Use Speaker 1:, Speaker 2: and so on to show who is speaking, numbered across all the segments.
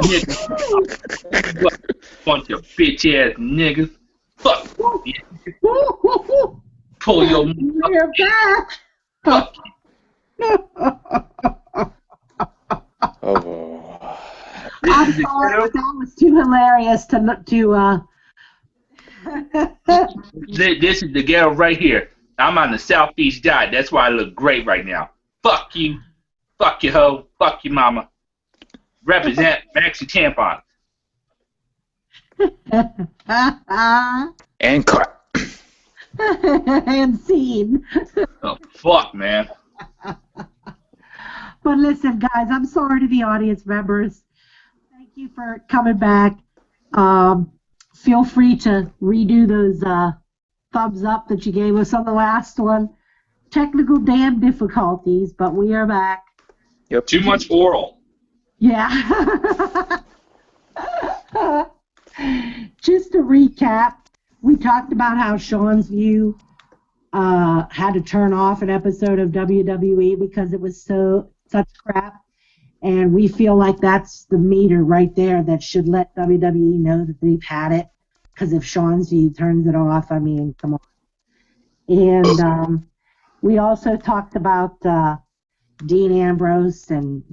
Speaker 1: Niggas. Bunch of bitch-ass niggas. Fuck you. Pull your
Speaker 2: We're back.
Speaker 1: fuck
Speaker 3: Oh.
Speaker 2: I'm sorry, but that was too hilarious to
Speaker 1: This is the ghetto right here. I'm on the southeast side. That's why I look great right now. Fuck you. Fuck you, hoe. Fuck you, mama. Represent Maxi Tampon.
Speaker 3: And cut.
Speaker 2: and scene.
Speaker 1: Oh, fuck, man.
Speaker 2: But listen, guys, I'm sorry to the audience members. Thank you for coming back. Feel free to redo those thumbs up that you gave us on the last one. Technical damn difficulties, but we are back.
Speaker 3: Yep.
Speaker 1: Too much oral.
Speaker 2: Yeah. Just to recap, we talked about how Seanzviews had to turn off an episode of WWE because it was such crap, and we feel like that's the meter right there that should let WWE know that they've had it. Because if Seanzviews turns it off, I mean, come on. And we also talked about Dean Ambrose and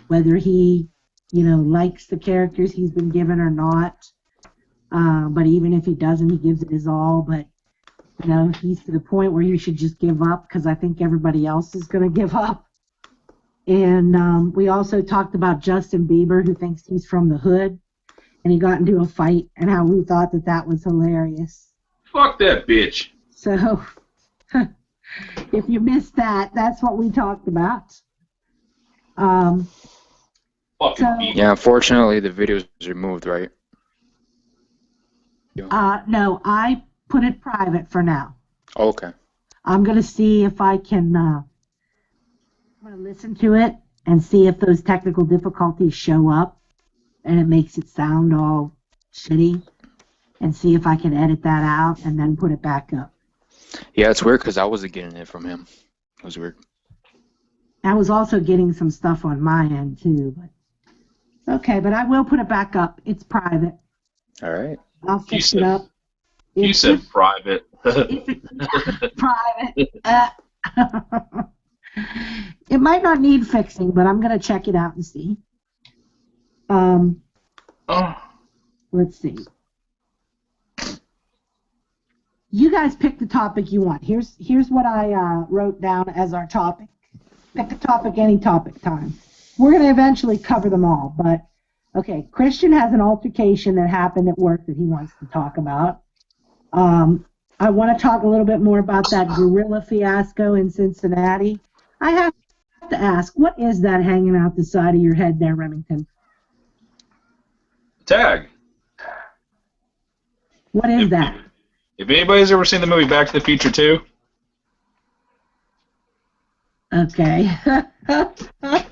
Speaker 2: whether he likes the characters he's been given or not. But even if he doesn't, he gives it his all. But he's to the point where he should just give up because I think everybody else is going to give up. And we also talked about Justin Bieber, who thinks he's from the hood, and he got into a fight, and how we thought that was hilarious.
Speaker 1: Fuck that bitch.
Speaker 2: So, if you missed that, that's what we talked about.
Speaker 1: Fucking
Speaker 2: So-
Speaker 1: bitch.
Speaker 3: Yeah, unfortunately, the video is removed, right?
Speaker 2: No, I put it private for now.
Speaker 3: Oh, okay.
Speaker 2: I'm going to see if I can I'm going to listen to it and see if those technical difficulties show up and it makes it sound all shitty, and see if I can edit that out and then put it back up.
Speaker 3: Yeah, it's weird because I wasn't getting it from him. It was weird.
Speaker 2: I was also getting some stuff on my end too, but okay, but I will put it back up. It's private.
Speaker 3: All right.
Speaker 2: I'll fix
Speaker 1: said-
Speaker 2: it up.
Speaker 1: You said private.
Speaker 2: Private. It might not need fixing, but I'm going to check it out and see.
Speaker 1: Oh.
Speaker 2: Let's see. You guys pick the topic you want. Here's what I wrote down as our topic. Pick a topic, any topic time. We're going to eventually cover them all, but okay. Christian has an altercation that happened at work that he wants to talk about. I want to talk a little bit more about that gorilla fiasco in Cincinnati. I have to ask, what is that hanging out the side of your head there, Remington?
Speaker 1: Tag.
Speaker 2: What is that?
Speaker 1: If anybody's ever seen the movie Back to the Future 2,
Speaker 2: Okay.
Speaker 1: the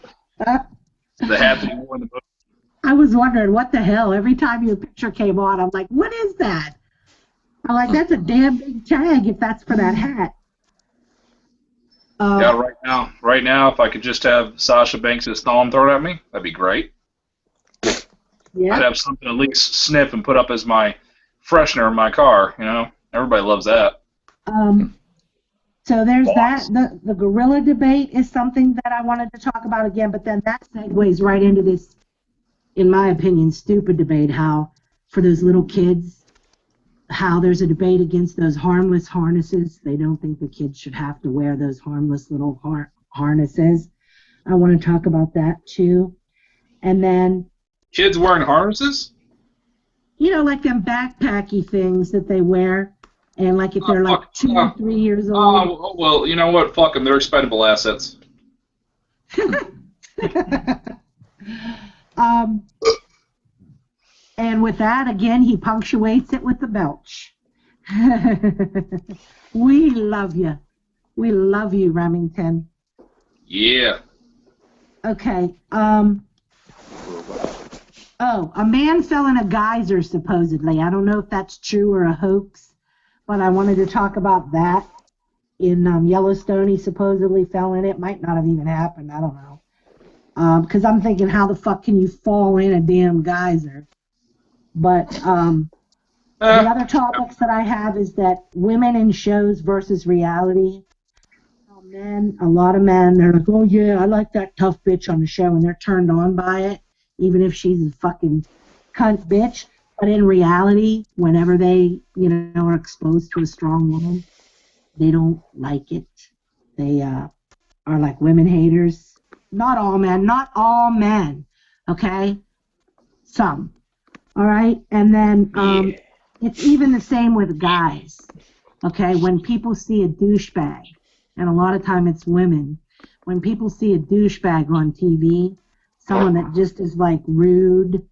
Speaker 1: happening more in the movie.
Speaker 2: I was wondering, what the hell? Every time your picture came on, I'm like, what is that? I'm like, that's a damn big tag if that's for that hat.
Speaker 1: Yeah, right now, if I could just have Sasha Banks' thumb thrown at me, that'd be great.
Speaker 2: Yeah.
Speaker 1: I'd have something at least sniff and put up as my freshener in my car. Everybody loves that.
Speaker 2: So there's
Speaker 1: Boss.
Speaker 2: that. The gorilla debate is something that I wanted to talk about again, but then that segues right into this, in my opinion, stupid debate, how for those little kids, how there's a debate against those harmless harnesses. They don't think the kids should have to wear those harmless little harnesses. I want to talk about that too. And then,
Speaker 1: Kids wearing harnesses?
Speaker 2: like them backpacky things that they wear. And like if they're like 2 or 3 years old.
Speaker 1: Oh, well, you know what? Fuck them. They're expendable assets.
Speaker 2: And with that, again, he punctuates it with the belch. We love you. We love you, Remington.
Speaker 1: Yeah.
Speaker 2: Okay. Oh, a man fell in a geyser, supposedly. I don't know if that's true or a hoax, but I wanted to talk about that. In Yellowstone, he supposedly fell in it. Might not have even happened. I don't know. because I'm thinking, how the fuck can you fall in a damn geyser? But the other topics that I have is that women in shows versus reality. Men, a lot of men, they're like, oh yeah, I like that tough bitch on the show, and they're turned on by it, even if she's a fucking cunt bitch. But in reality, whenever they, are exposed to a strong woman, they don't like it. They are like women haters. Not all men, okay? Some. All right? And then it's even the same with guys, okay? When people see a douchebag, and a lot of time it's women, when people see a douchebag on TV, someone that just is like rude,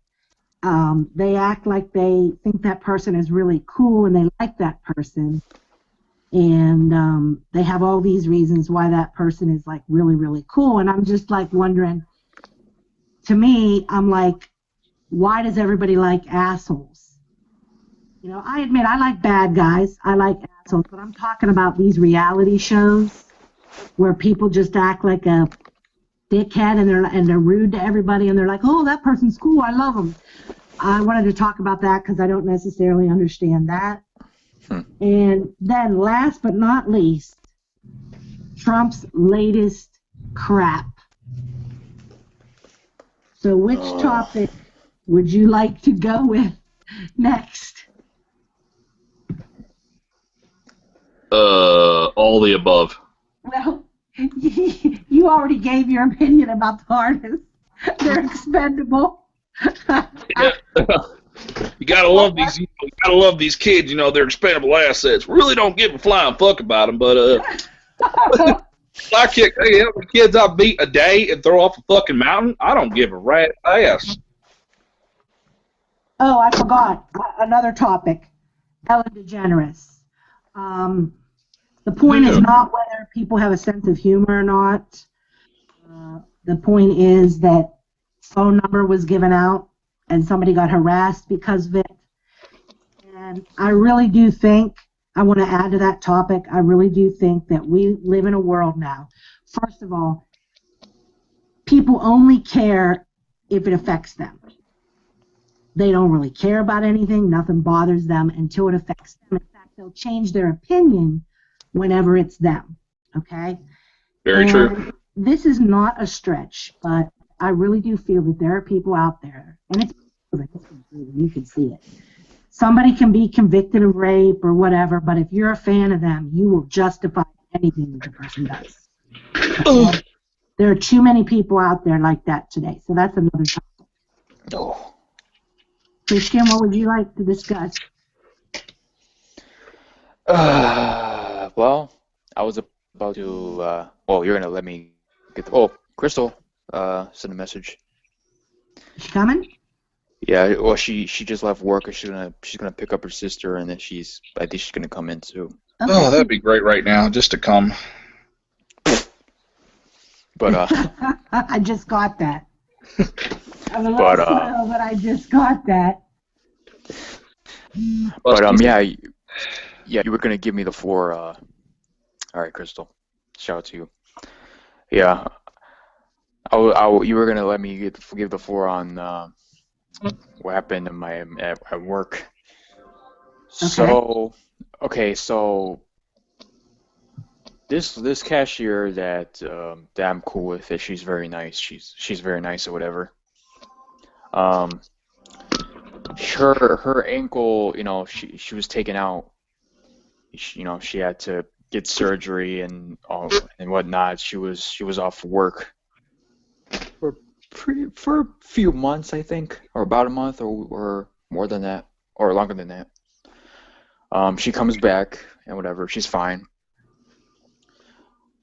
Speaker 2: they act like they think that person is really cool and they like that person. And they have all these reasons why that person is like really, really cool. And I'm just like wondering, to me, I'm like, why does everybody like assholes? I admit I like bad guys. I like assholes. But I'm talking about these reality shows where people just act like a dickhead and they're rude to everybody and they're like, oh, that person's cool. I love them. I wanted to talk about that because I don't necessarily understand that. And then last but not least, Trump's latest crap. So which topic would you like to go with next?
Speaker 4: All the above.
Speaker 2: Well, you already gave your opinion about the artists. They're expendable.
Speaker 4: Yeah. You gotta love these. You gotta love these kids. They're expendable assets. Really don't give a flying fuck about them. But I kick the kids I beat a day and throw off a fucking mountain. I don't give a rat ass.
Speaker 2: Oh, I forgot another topic. Ellen DeGeneres. The point is not whether people have a sense of humor or not. The point is that phone number was given out and somebody got harassed because of it. And I really do think, I want to add to that topic, I really do think that we live in a world now. First of all, people only care if it affects them. They don't really care about anything, nothing bothers them until it affects them. In fact, they'll change their opinion whenever it's them, okay?
Speaker 4: Very true.
Speaker 2: This is not a stretch, but I really do feel that there are people out there, and it's you can see it. Somebody can be convicted of rape or whatever, but if you're a fan of them, you will justify anything that the person does. Okay? There are too many people out there like that today, so that's another topic.
Speaker 3: Oh.
Speaker 2: Christian, what would you like to discuss?
Speaker 3: Well, I was about to. You're gonna let me get the. Oh, Crystal, sent a message.
Speaker 2: She coming?
Speaker 3: Yeah. Well, she just left work. And she's gonna pick up her sister, and then I think she's gonna come in too.
Speaker 2: Okay.
Speaker 4: Oh, that'd be great right now, just to come.
Speaker 3: But
Speaker 2: I just got that. I'm a little slow, but I just got that.
Speaker 3: But yeah, you were gonna give me the 4. All right, Crystal, shout out to you. Yeah, you were gonna let me give the 4 on what happened in at work.
Speaker 2: Okay.
Speaker 3: So this cashier that I'm cool with, that she's very nice. She's very nice or whatever. Her ankle, she was taken out. She had to get surgery and whatnot. She was off work for a few months, I think, or about a month, or more than that, or longer than that. She comes back and whatever. She's fine.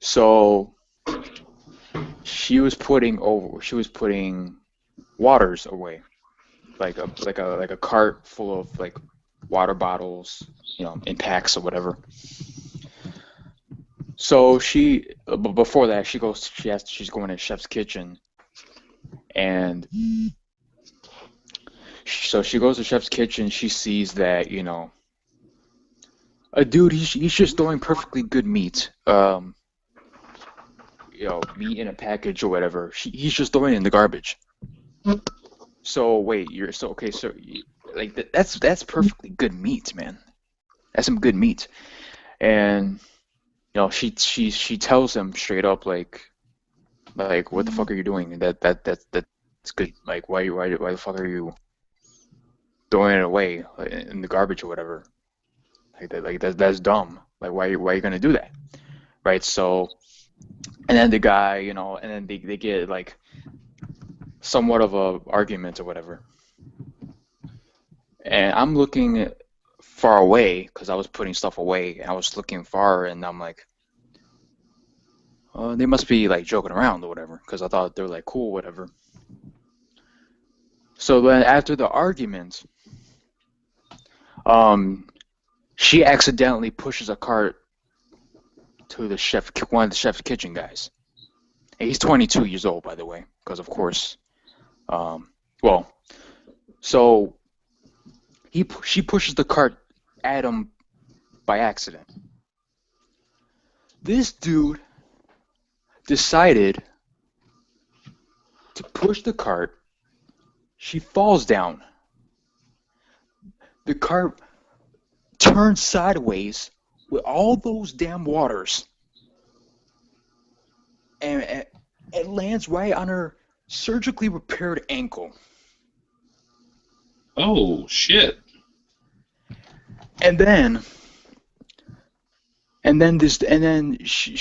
Speaker 3: So she was putting waters away, like a cart full of like water bottles, in packs or whatever. So before that, she's going to Chef's Kitchen, and so she goes to Chef's Kitchen. She sees that a dude, he's just throwing perfectly good meat. meat in a package or whatever. He's just throwing it in the garbage. So wait, okay? So like that's perfectly good meat, man. That's some good meat. And she tells him straight up like what the fuck are you doing? That's good. Like why the fuck are you throwing it away in the garbage or whatever? That's dumb. Like why are you gonna do that? Right? So and then the guy, and then they get like somewhat of a argument or whatever. And I'm looking far away because I was putting stuff away, and I was looking far, and I'm like, they must be like joking around or whatever, because I thought they were like cool, whatever. So then after the argument, she accidentally pushes a cart to one of the chef's kitchen guys. And he's 22 years old, by the way, because of course, so she pushes the cart at him by accident. This dude decided to push the cart. She falls down. The cart turns sideways with all those damn waters, and it lands right on her surgically repaired ankle.
Speaker 4: Oh shit!
Speaker 3: And then she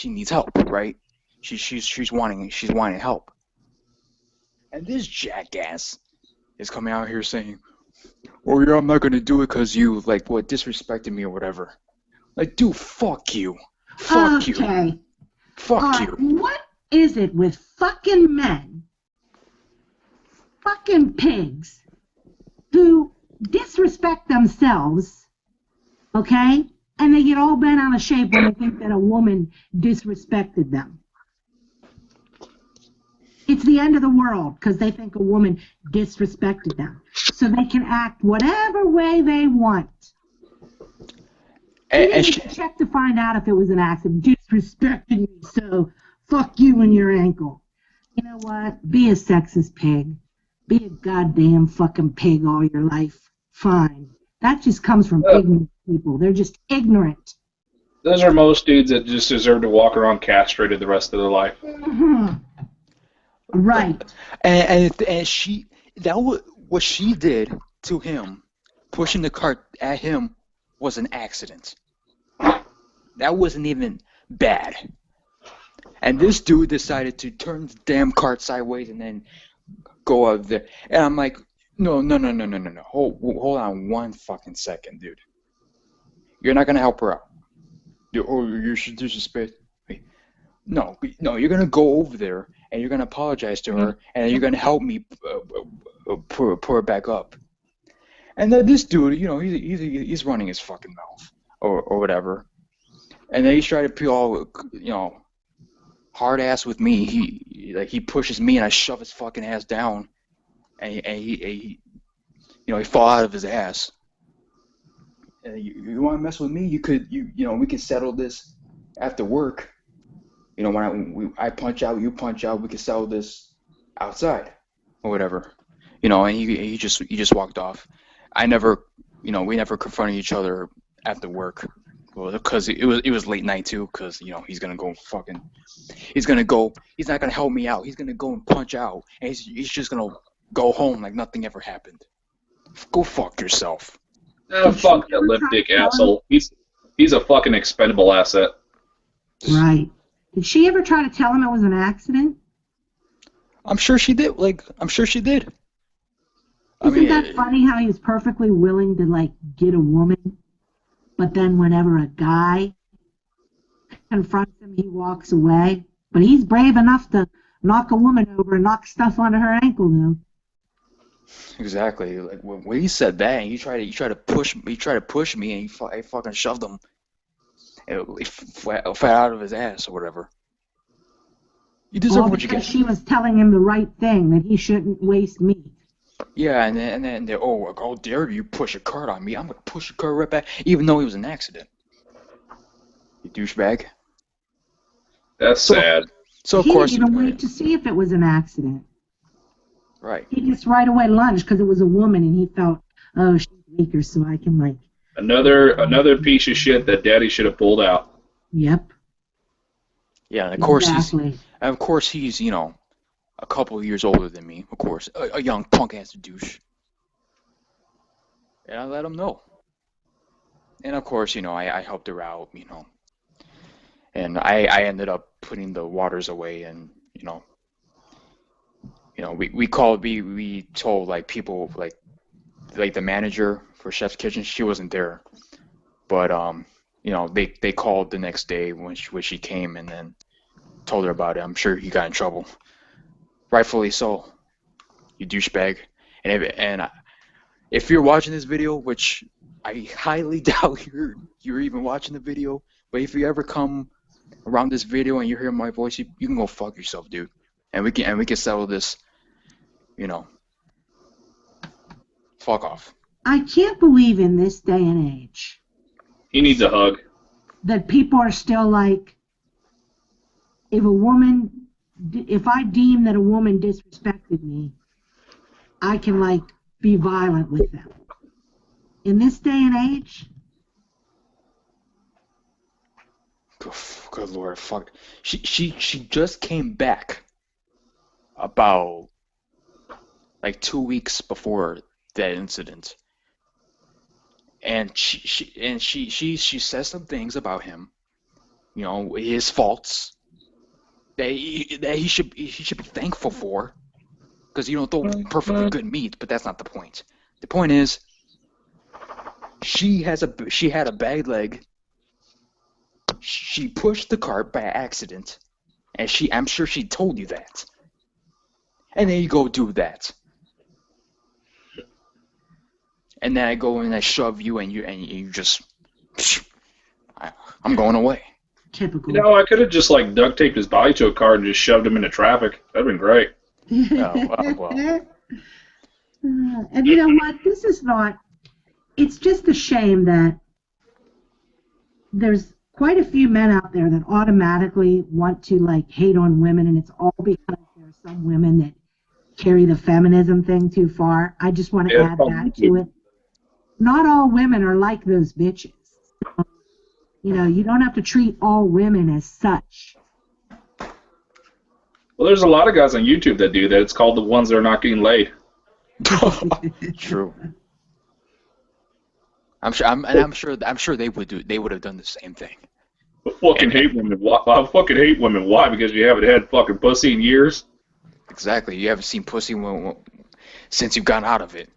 Speaker 3: needs help, right? She's wanting help. And this jackass is coming out here saying, "Oh yeah, I'm not gonna do it because you disrespected me or whatever." Like, dude, fuck you, fuck you, fuck you.
Speaker 2: What is it with fucking men, fucking pigs, who disrespect themselves, okay? And they get all bent out of shape when they think that a woman disrespected them. It's the end of the world because they think a woman disrespected them. So they can act whatever way they want. And she check to find out if it was an accident. Disrespecting me, so fuck you and your ankle. You know what? Be a sexist pig. Be a goddamn fucking pig all your life. Fine. That just comes from ignorant people. They're just ignorant.
Speaker 4: Those are most dudes that just deserve to walk around castrated the rest of their life.
Speaker 2: Mm-hmm. Right.
Speaker 3: And what she did to him, pushing the cart at him, was an accident. That wasn't even bad. And this dude decided to turn the damn cart sideways and then go out there. And I'm like, no. Hold on one fucking second, dude. You're not gonna help her out. You should disrespect me. No, you're gonna go over there and you're gonna apologize to her, and you're gonna help me pour her back up. And then this dude, he's running his fucking mouth or whatever. And then he's trying to be all, hard ass with me. He pushes me and I shove his fucking ass down, and he fall out of his ass. And you want to mess with me? We could settle this after work. When I punch out, you punch out. We could settle this outside or whatever. And he just walked off. We never confronted each other after work. Well, because it was late night too. Because he's not gonna help me out. He's gonna go and punch out, and he's just gonna go home like nothing ever happened. Go fuck yourself.
Speaker 4: Fuck that lip dick asshole. He's a fucking expendable asset.
Speaker 2: Right. Did she ever try to tell him it was an accident?
Speaker 3: I'm sure she did. I'm sure she did.
Speaker 2: Isn't that funny how he was perfectly willing to get a woman, but then whenever a guy confronts him, he walks away. But he's brave enough to knock a woman over and knock stuff onto her ankle, though.
Speaker 3: Exactly. Like when he said that, and he tried to push me, and I fucking shoved him. It flat out of his ass or whatever. You deserve what you get.
Speaker 2: She was telling him the right thing, that he shouldn't waste meat.
Speaker 3: Yeah, and then they're, how dare you push a cart on me? I'm gonna push a cart right back, even though it was an accident. You douchebag.
Speaker 4: That's sad.
Speaker 3: So of
Speaker 2: He
Speaker 3: course,
Speaker 2: didn't even wait to see if it was an accident.
Speaker 3: right.
Speaker 2: He just right away lunged because it was a woman, and he felt, oh, she's weaker, so I can like.
Speaker 4: Another piece of shit that Daddy should have pulled out.
Speaker 2: Yep.
Speaker 3: Yeah, and of
Speaker 2: Exactly.
Speaker 3: course he's a couple of years older than me. Of course, a young punk ass douche. And I let him know. And of course, I helped her out, and I ended up putting the waters away, and we told like people like the manager for Chef's Kitchen, she wasn't there, but they called the next day when she came and then told her about it. I'm sure he got in trouble, rightfully so. You douchebag. And if you're watching this video, which I highly doubt you're even watching the video, but if you ever come around this video and you hear my voice, you can go fuck yourself, dude. And we can settle this, fuck off.
Speaker 2: I can't believe in this day and age
Speaker 4: He needs a hug.
Speaker 2: that people are still like, if I deem that a woman disrespected me, I can like be violent with them. In this day and age,
Speaker 3: Good Lord, fuck. She just came back about like 2 weeks before that incident, and she says some things about him, his faults that he should be thankful for, because you don't throw perfectly good meat, but that's not the point. The point is, she had a bad leg. She pushed the cart by accident, and I'm sure she told you that. And then you go do that. And then I go and I shove you, and you just, I'm going away.
Speaker 2: typical.
Speaker 4: I could have just like duct taped his body to a car and just shoved him into traffic. That'd been great.
Speaker 3: Well.
Speaker 2: And you know what? This is not. It's just a shame that there's quite a few men out there that automatically want to like hate on women, and it's all because there are some women that carry the feminism thing too far. I just want to add that to it. Not all women are like those bitches. You don't have to treat all women as such.
Speaker 4: Well, there's a lot of guys on YouTube that do that. It's called the ones that are not getting laid.
Speaker 3: True. I'm sure they would have done the same thing.
Speaker 4: I fucking hate women. Why? Because you haven't had fucking pussy in years.
Speaker 3: Exactly. You haven't seen pussy since you've gotten out of it.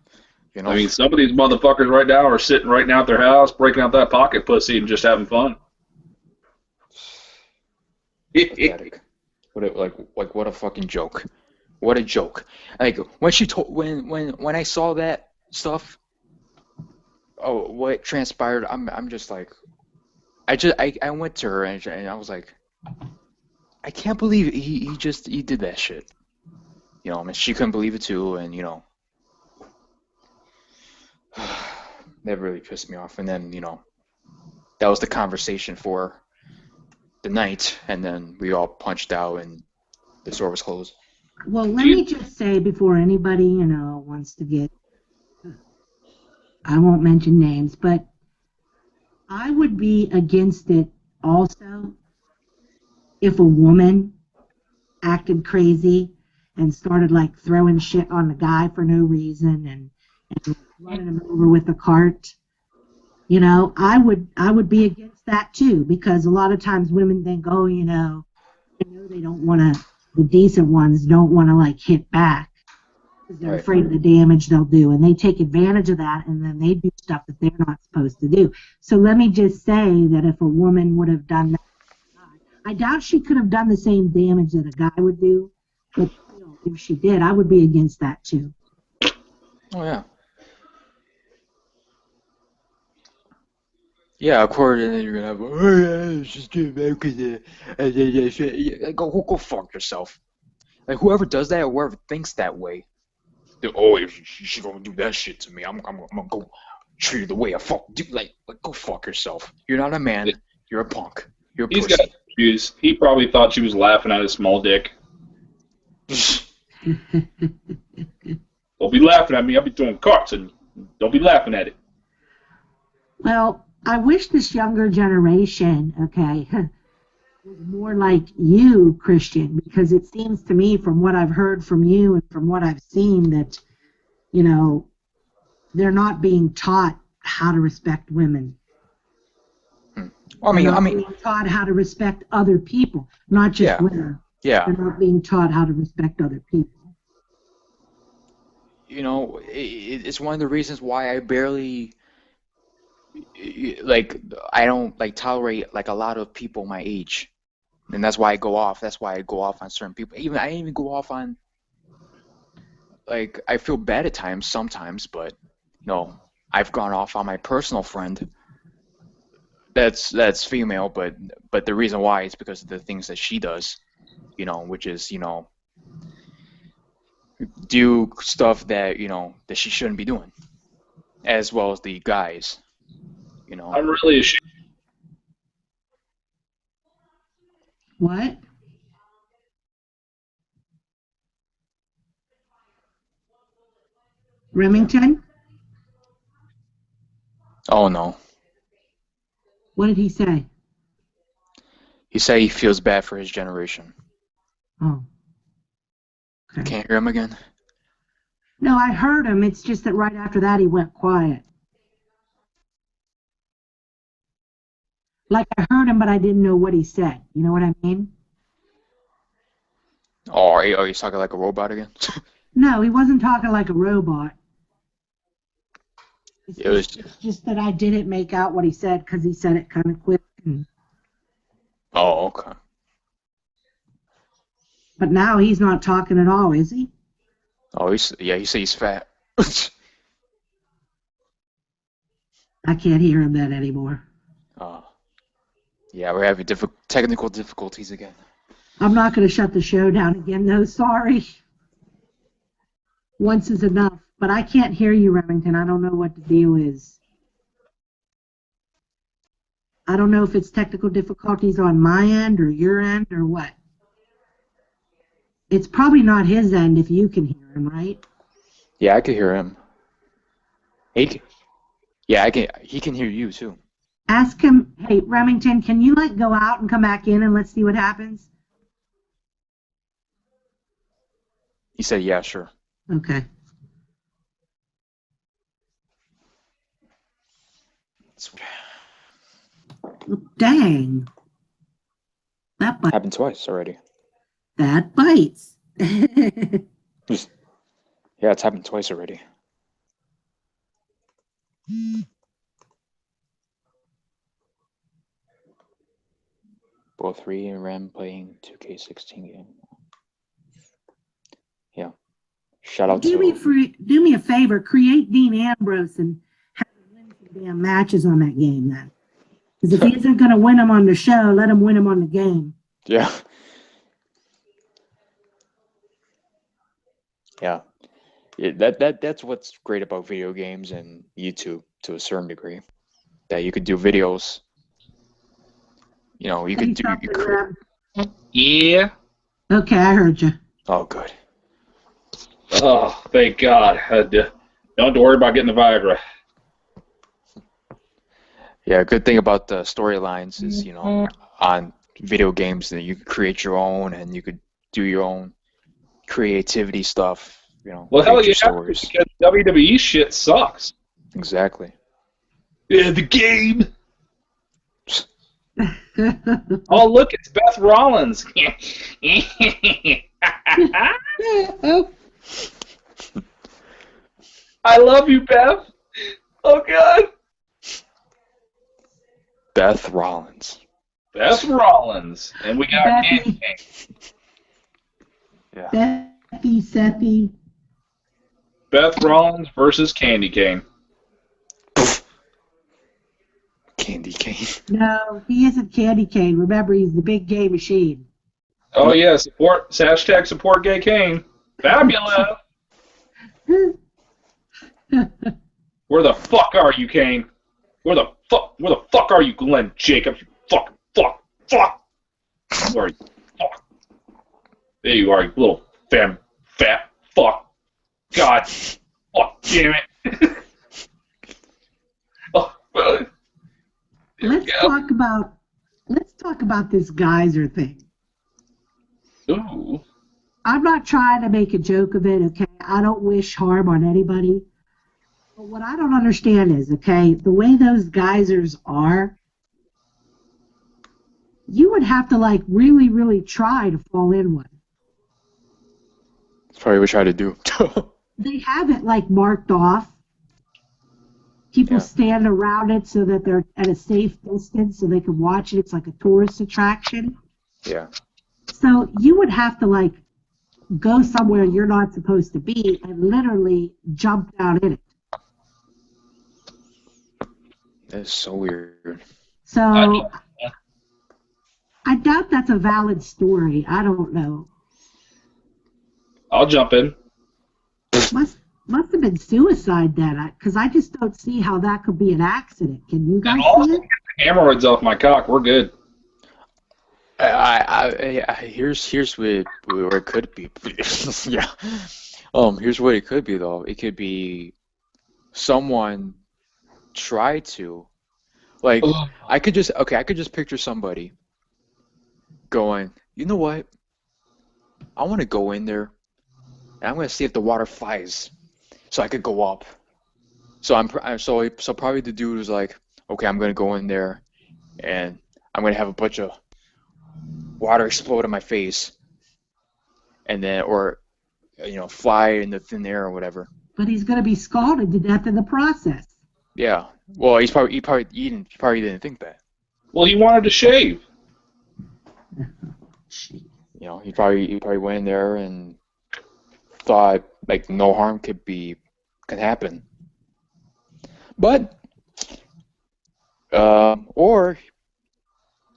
Speaker 4: I mean, some of these motherfuckers right now are sitting right now at their house, breaking out that pocket pussy and just having fun.
Speaker 3: Pathetic. What a fucking joke. What a joke. Like when she told when I saw that stuff, what transpired, I'm just like, I went to her and I was like, I can't believe he did that shit. I mean, she couldn't believe it too, and that really pissed me off. And then that was the conversation for the night, and then we all punched out and the store was closed.
Speaker 2: Well, let me just say before anybody wants to get, I won't mention names, but I would be against it also if a woman acted crazy and started like throwing shit on the guy for no reason and running him over with a cart. I would be against that too, because a lot of times women think, oh, they don't want to, the decent ones don't want to like hit back because they're afraid of the damage they'll do, and they take advantage of that, and then they do stuff that they're not supposed to do. So let me just say that if a woman would have done that, I doubt she could have done the same damage that a guy would do, but if she did, I would be against that too.
Speaker 3: Oh yeah. Yeah, of course, and then you're gonna have, oh yeah, let's just get back go fuck yourself. Like whoever does that or whoever thinks that way, she's gonna do that shit to me. I'm gonna go treat her the way I fuck do. Like go fuck yourself. You're not a man. You're a punk. You're a pussy.
Speaker 4: He probably thought she was laughing at his small dick. Don't be laughing at me. I'll be throwing carts and don't be laughing at it.
Speaker 2: Well, I wish this younger generation, okay, was more like you, Christian, because it seems to me from what I've heard from you and from what I've seen that, you know, they're not being taught how to respect women.
Speaker 3: Well,
Speaker 2: They're not being taught how to respect other people, not just women.
Speaker 3: Yeah.
Speaker 2: They're not being taught how to respect other people.
Speaker 3: You know, it's one of the reasons why I barely, like, I don't, like, tolerate, like, a lot of people my age. And that's why I go off. That's why I go off on certain people. I even go off on, like, I feel bad at times, sometimes, but, you know, I've gone off on my personal friend. That's female, but the reason why is because of the things that she does, you know, which is, you know, do stuff that, you know, that she shouldn't be doing, as well as the guys, you know.
Speaker 4: I'm really ashamed.
Speaker 2: What? Remington?
Speaker 3: Oh no.
Speaker 2: What did he say?
Speaker 3: He said he feels bad for his generation.
Speaker 2: Oh. Okay.
Speaker 3: Can't hear him again?
Speaker 2: No, I heard him. It's just that right after that he went quiet. Like I heard him, but I didn't know what he said. You know what I mean?
Speaker 3: Oh, are you talking like a robot again?
Speaker 2: No, he wasn't talking like a robot.
Speaker 3: It's
Speaker 2: just that I didn't make out what he said because he said it kind of quick.
Speaker 3: Oh, okay.
Speaker 2: But now he's not talking at all, is he?
Speaker 3: Oh, he said he's fat.
Speaker 2: I can't hear him then anymore.
Speaker 3: Yeah, we're having technical difficulties again.
Speaker 2: I'm not going to shut the show down again, though. Sorry. Once is enough. But I can't hear you, Remington. I don't know what the deal is. I don't know if it's technical difficulties on my end or your end or what. It's probably not his end if you can hear him, right?
Speaker 3: Yeah, I can hear him. He can hear you too.
Speaker 2: Ask him, hey, Remington, can you like go out and come back in and let's see what happens?
Speaker 3: He said, yeah, sure.
Speaker 2: Okay. Dang. That bites.
Speaker 3: Happened twice already.
Speaker 2: That bites.
Speaker 3: Yeah, it's happened twice already. Both Ree and Rem playing 2K16 game. Yeah. Shout out
Speaker 2: do me a favor, create Dean Ambrose and have him win some damn matches on that game then. Because if he isn't going to win them on the show, let him win them on the game.
Speaker 3: Yeah. Yeah. That's what's great about video games and YouTube to a certain degree. That you could do videos. You know, you could do.
Speaker 1: Yeah.
Speaker 2: Okay, I heard you.
Speaker 3: Oh, good.
Speaker 4: Oh, thank God. Don't have to worry about getting the Viagra.
Speaker 3: Yeah, a good thing about the storylines is, you know, on video games that you could create your own and you could do your own creativity stuff. You know.
Speaker 4: Well, hell, you have to,
Speaker 3: stories.
Speaker 4: because WWE shit sucks.
Speaker 3: Exactly.
Speaker 4: Yeah, the game. Oh, look, it's Beth Rollins. I love you, Beth. Oh, God.
Speaker 3: Beth Rollins.
Speaker 4: Beth Rollins. And we got
Speaker 2: Bethy.
Speaker 4: Candy Cane.
Speaker 3: Yeah.
Speaker 2: Sethy.
Speaker 4: Beth Rollins versus Candy Cane.
Speaker 3: Candy cane.
Speaker 2: No, he isn't Candy Cane. Remember, he's the big gay machine.
Speaker 4: Oh, yeah, support gay Cane. Fabulous. Where the fuck are you, Kane? Where the fuck are you, Glenn Jacobs? Fuck. are, you fuck. There you are, you little fat fuck. God, fuck, damn it. Oh, well,
Speaker 2: Let's talk about this geyser thing.
Speaker 4: Ooh.
Speaker 2: I'm not trying to make a joke of it, okay? I don't wish harm on anybody. But what I don't understand is, okay, the way those geysers are, you would have to, like, really, really try to fall in one.
Speaker 3: That's probably what I try to do.
Speaker 2: They have it, like, marked off. People stand around it so that they're at a safe distance so they can watch it. It's like a tourist attraction.
Speaker 3: Yeah.
Speaker 2: So you would have to, like, go somewhere you're not supposed to be and literally jump down in it.
Speaker 3: That's so weird.
Speaker 2: So I doubt that's a valid story. I don't know.
Speaker 4: I'll jump in.
Speaker 2: Must have been suicide then, because I just don't see how that could be an accident. Can you guys
Speaker 4: And
Speaker 2: see it?
Speaker 4: get the hemorrhoids off my cock. We're good.
Speaker 3: Here's where it could be. Yeah. Here's what it could be though. It could be someone tried to, like, I could just picture somebody going, you know what? I want to go in there and I'm gonna see if the water flies, so I could go up. So probably the dude was like, okay, I'm gonna go in there and I'm gonna have a bunch of water explode in my face, and then, or, fly in the thin air or whatever.
Speaker 2: But he's going to be scalded to death in the process.
Speaker 3: Yeah. Well, he probably didn't think that.
Speaker 4: Well, he wanted to shave.
Speaker 3: He probably went in there and thought, like, no harm can happen. But or,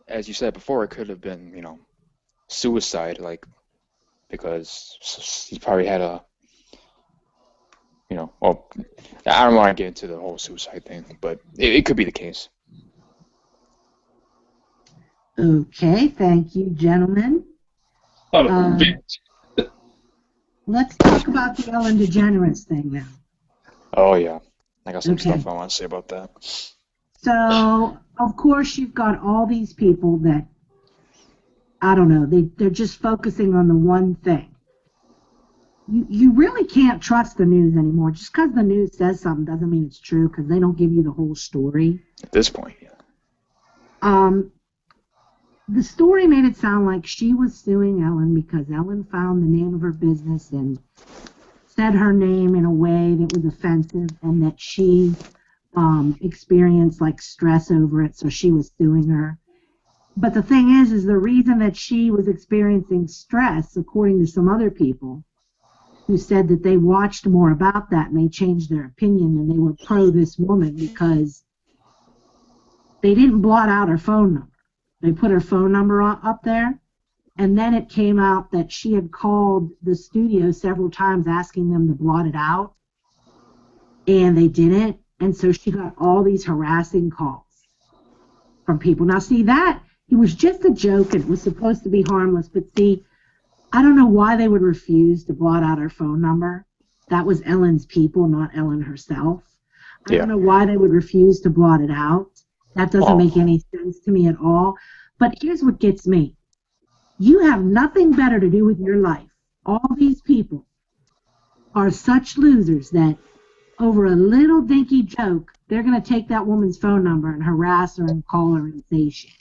Speaker 3: as you said before, it could have been, suicide, like, because he probably had a, well, I don't want to get into the whole suicide thing, but it could be the case.
Speaker 2: Okay, thank you, gentlemen.
Speaker 4: Vince.
Speaker 2: Let's talk about the Ellen DeGeneres thing now.
Speaker 3: Oh, yeah. I got some stuff I want to say about that.
Speaker 2: So, of course, you've got all these people that, I don't know, they're just focusing on the one thing. You really can't trust the news anymore. Just because the news says something doesn't mean it's true, because they don't give you the whole story.
Speaker 3: At this point, yeah.
Speaker 2: The story made it sound like she was suing Ellen because Ellen found the name of her business and said her name in a way that was offensive, and that she experienced, like, stress over it, so she was suing her. But the thing is the reason that she was experiencing stress, according to some other people who said that they watched more about that and they changed their opinion and they were pro this woman, because they didn't blot out her phone number. They put her phone number up there, and then it came out that she had called the studio several times asking them to blot it out, and they didn't, and so she got all these harassing calls from people. Now, see, that, it was just a joke, and it was supposed to be harmless, but see, I don't know why they would refuse to blot out her phone number. That was Ellen's people, not Ellen herself. I don't know why they would refuse to blot it out. That doesn't make any sense to me at all. But here's what gets me. You have nothing better to do with your life. All these people are such losers that over a little dinky joke, they're going to take that woman's phone number and harass her and call her and say shit.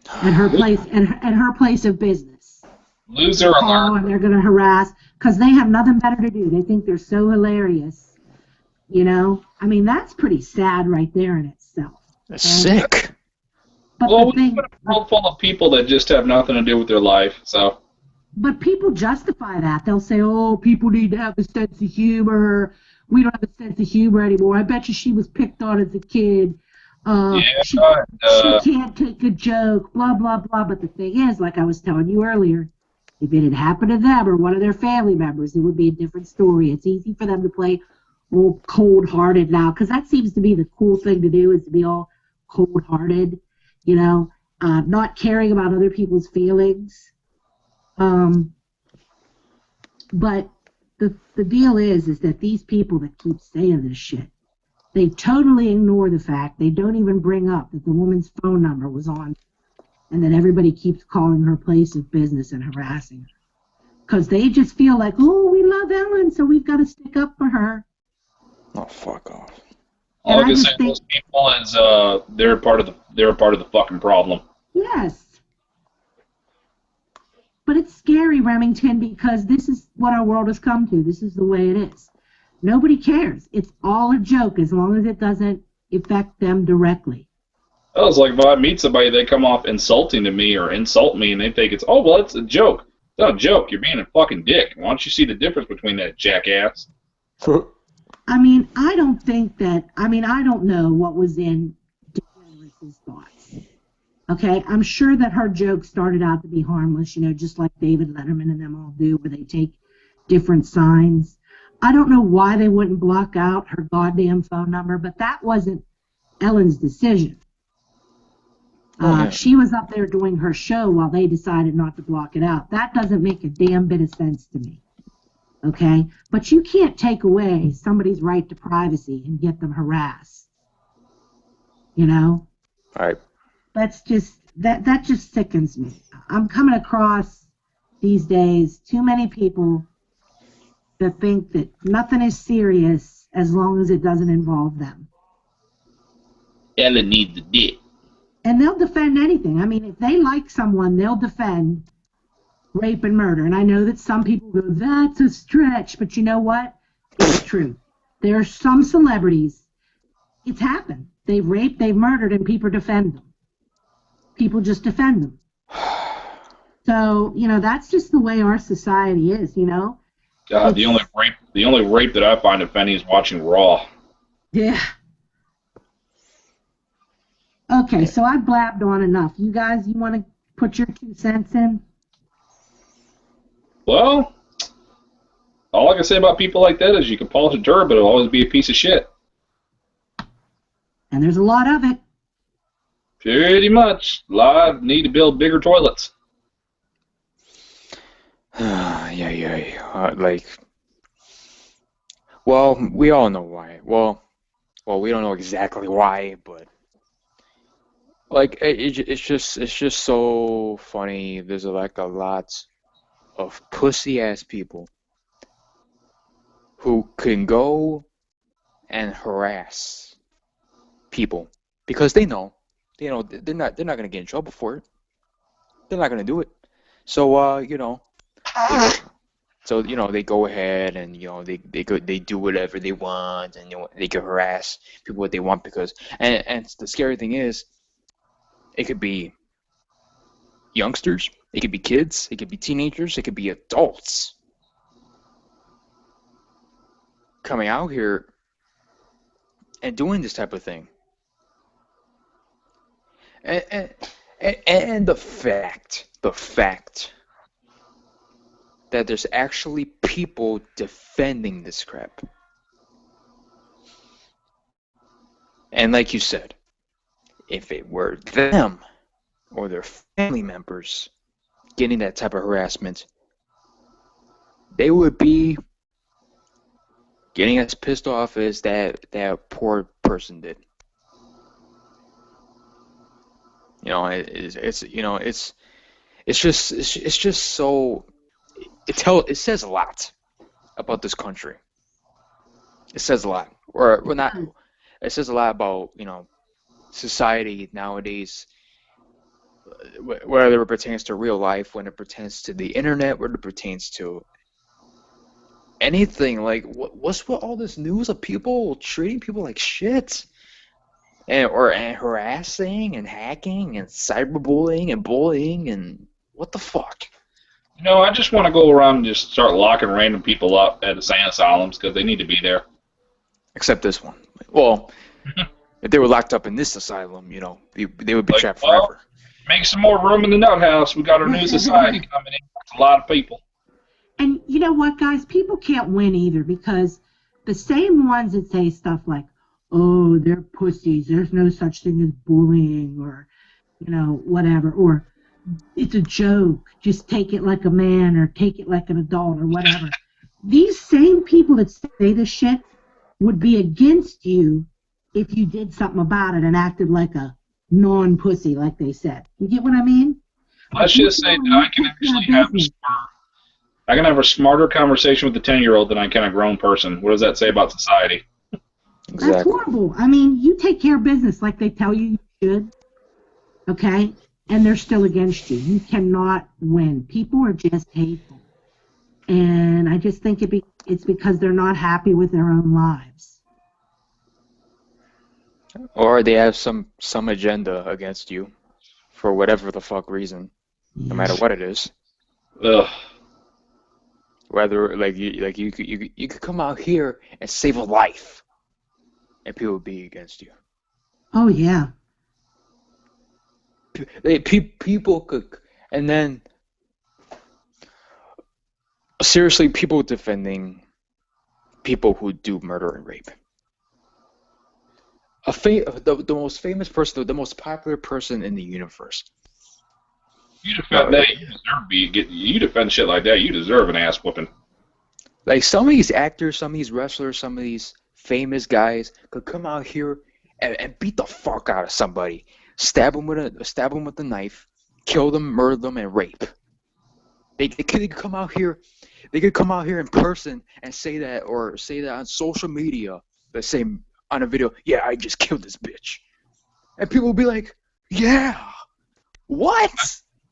Speaker 2: At her place of business.
Speaker 4: Loser alert.
Speaker 2: And they're going to harass, because they have nothing better to do. They think they're so hilarious. I mean, that's pretty sad right there in itself.
Speaker 3: That's sick.
Speaker 2: But
Speaker 4: Well, we live in a world full of people that just have nothing to do with their life, so.
Speaker 2: But people justify that. They'll say, oh, people need to have a sense of humor. We don't have a sense of humor anymore. I bet you she was picked on as a kid. She can't take a joke, blah, blah, blah. But the thing is, like I was telling you earlier, if it had happened to them or one of their family members, it would be a different story. It's easy for them to play all cold-hearted now, because that seems to be the cool thing to do, is to be all cold-hearted, not caring about other people's feelings. But the deal is that these people that keep saying this shit, they totally ignore the fact, they don't even bring up that the woman's phone number was on and that everybody keeps calling her place of business and harassing her. Because they just feel like, oh, we love Ellen, so we've got to stick up for her.
Speaker 3: Oh, fuck off.
Speaker 4: All I can say to those people is they're a part of the fucking problem.
Speaker 2: Yes. But it's scary, Remington, because this is what our world has come to. This is the way it is. Nobody cares. It's all a joke as long as it doesn't affect them directly.
Speaker 4: Oh, it's like if I meet somebody, they come off insulting to me or insult me, and they think it's, oh, well, it's a joke. It's not a joke. You're being a fucking dick. Why don't you see the difference between that jackass?
Speaker 2: I mean, I don't know what was in Degeneres' thoughts. Okay, I'm sure that her joke started out to be harmless, just like David Letterman and them all do, where they take different signs. I don't know why they wouldn't block out her goddamn phone number, but that wasn't Ellen's decision. She was up there doing her show while they decided not to block it out. That doesn't make a damn bit of sense to me. Okay? But you can't take away somebody's right to privacy and get them harassed.
Speaker 3: Right.
Speaker 2: That's just, that just sickens me. I'm coming across these days too many people that think that nothing is serious as long as it doesn't involve them.
Speaker 4: Ellen needs the dick. And
Speaker 2: they'll defend anything. I mean, if they like someone, they'll defend rape and murder. And I know that some people go, that's a stretch. But you know what? It's true. There are some celebrities, it's happened. They've raped, they've murdered, and people defend them. People just defend them. So, that's just the way our society is,
Speaker 4: God, the only rape that I find offending is watching Raw.
Speaker 2: Yeah. Okay, so I blabbed on enough. You guys, you want to put your 2 cents in?
Speaker 4: Well, all I can say about people like that is you can polish a turd, but it'll always be a piece of shit.
Speaker 2: And there's a lot of it.
Speaker 4: Pretty much. A lot need to build bigger toilets.
Speaker 3: Yeah. Well, we all know why. Well, we don't know exactly why, but it's just so funny. There's a lot of pussy ass people who can go and harass people because they know they're not gonna get in trouble for it. They're not gonna do it. So they go ahead and they do whatever they want, and they can harass people what they want because and the scary thing is, it could be youngsters, it could be kids, it could be teenagers, it could be adults coming out here and doing this type of thing. And the fact that there's actually people defending this crap. And like you said, if it were them or their family members getting that type of harassment, they would be getting as pissed off as that poor person did. It's just so it says a lot about this country. It says a lot, or not. It says a lot about society nowadays, whether it pertains to real life, when it pertains to the internet, whether it pertains to anything. Like what's with all this news of people treating people like shit? And harassing and hacking and cyberbullying and bullying and what the fuck?
Speaker 4: I just want to go around and just start locking random people up at insane asylums because they need to be there.
Speaker 3: Except this one. Well, if they were locked up in this asylum, they would be trapped forever.
Speaker 4: Make some more room in the nut house. We got our new society coming in. That's a lot of people.
Speaker 2: And you know what, guys? People can't win either because the same ones that say stuff like, oh, they're pussies, there's no such thing as bullying, or, whatever, or it's a joke, just take it like a man or take it like an adult or whatever. These same people that say this shit would be against you if you did something about it and acted like a non-pussy, like they said. You get what I mean?
Speaker 4: Let's just say that I can have a smarter conversation with a 10-year-old than I can a grown person. What does that say about society?
Speaker 3: Exactly.
Speaker 2: That's horrible. I mean, you take care of business like they tell you should, okay? And they're still against you. You cannot win. People are just hateful. And I just think it's because they're not happy with their own lives.
Speaker 3: Or they have some agenda against you for whatever the fuck reason, no matter what it is.
Speaker 4: Ugh.
Speaker 3: Whether you could come out here and save a life, and people would be against you.
Speaker 2: Oh yeah.
Speaker 3: People could, and then seriously, people defending people who do murder and rape. The most famous person, the most popular person in the universe.
Speaker 4: You defend that, you deserve you defend shit like that, you deserve an ass whooping.
Speaker 3: Like some of these actors, some of these wrestlers, some of these famous guys could come out here and beat the fuck out of somebody, stab them with a knife, kill them, murder them, and rape. They could come out here. They could come out here in person and say that, or say that on social media. Let's say on a video, yeah, I just killed this bitch, and people will be like, yeah, what?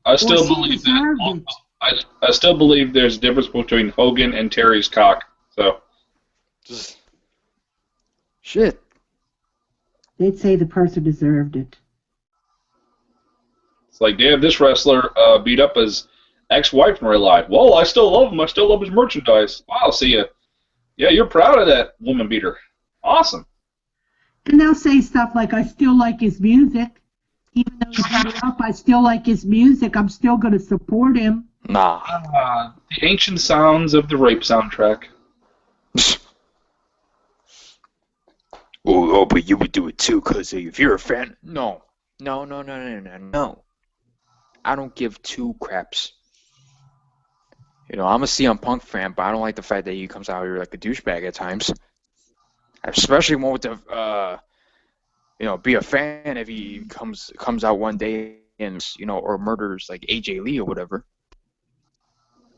Speaker 4: I still believe that. I still believe there's a difference between Hogan and Terry's cock. So,
Speaker 3: just shit.
Speaker 2: They'd say the person deserved it.
Speaker 4: It's like, damn, this wrestler beat up his ex-wife in real life. Well, I still love him. I still love his merchandise. Wow, see ya. Yeah, you're proud of that woman beater. Awesome.
Speaker 2: And they'll say stuff like, I still like his music. Even though he's beat up, I still like his music. I'm still going to support him.
Speaker 3: Nah.
Speaker 4: The ancient sounds of the rape soundtrack.
Speaker 3: Oh, but you would do it too, cause if you're a fan. No. I don't give two craps. I'm a CM Punk fan, but I don't like the fact that he comes out here like a douchebag at times. Especially more with the, be a fan if he comes out one day and or murders like AJ Lee or whatever,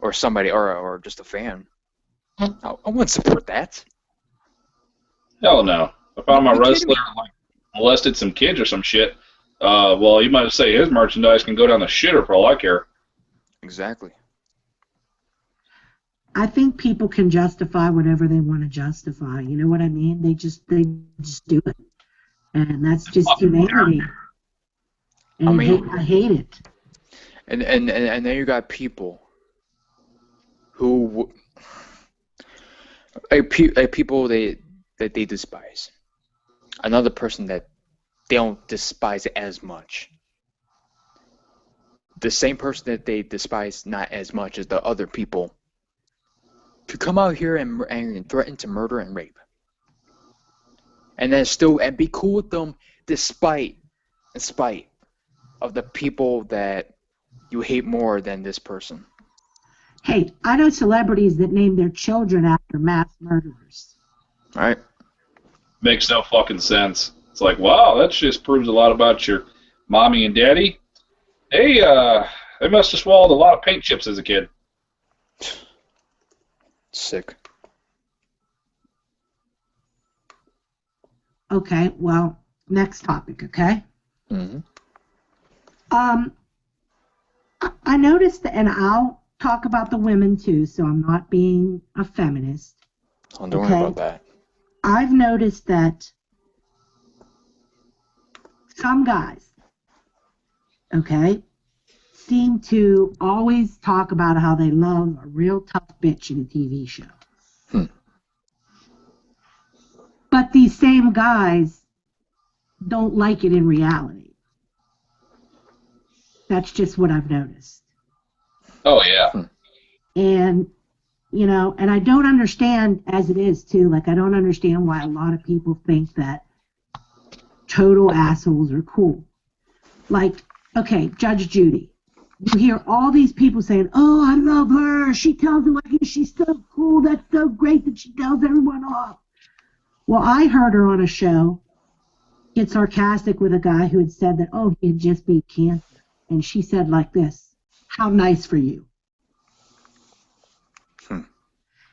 Speaker 3: or somebody, or just a fan. I wouldn't support that.
Speaker 4: Hell no. If I'm a wrestler like molested some kids or some shit, well, you might say his merchandise can go down the shitter for all I care.
Speaker 3: Exactly.
Speaker 2: I think people can justify whatever they want to justify. You know what I mean? They just do it, and that's just humanity. And I hate it.
Speaker 3: And then you got people who people that they despise. Another person that they don't despise as much. The same person that they despise not as much as the other people could come out here and threaten to murder and rape. And then and be cool with them in spite of the people that you hate more than this person.
Speaker 2: Hey, I know celebrities that name their children after mass murderers.
Speaker 3: Right.
Speaker 4: Makes no fucking sense. It's like, wow, that just proves a lot about your mommy and daddy. They must have swallowed a lot of paint chips as a kid.
Speaker 3: Sick.
Speaker 2: Okay, well, next topic, okay?
Speaker 3: Mm-hmm.
Speaker 2: I noticed that, and I'll talk about the women too, so I'm not being a feminist.
Speaker 3: Don't worry about that.
Speaker 2: I've noticed that some guys, okay, seem to always talk about how they love a real tough bitch in a TV show. But these same guys don't like it in reality. That's just what I've noticed.
Speaker 4: Oh, yeah.
Speaker 2: And, and I don't understand, as it is, too, like, I don't understand why a lot of people think that total assholes are cool. Like, okay, Judge Judy. You hear all these people saying, "Oh, I love her. She tells it like it. She's so cool. That's so great that she tells everyone off." Well, I heard her on a show get sarcastic with a guy who had said that, oh, he had just beat cancer. And she said like this, "How nice for you." And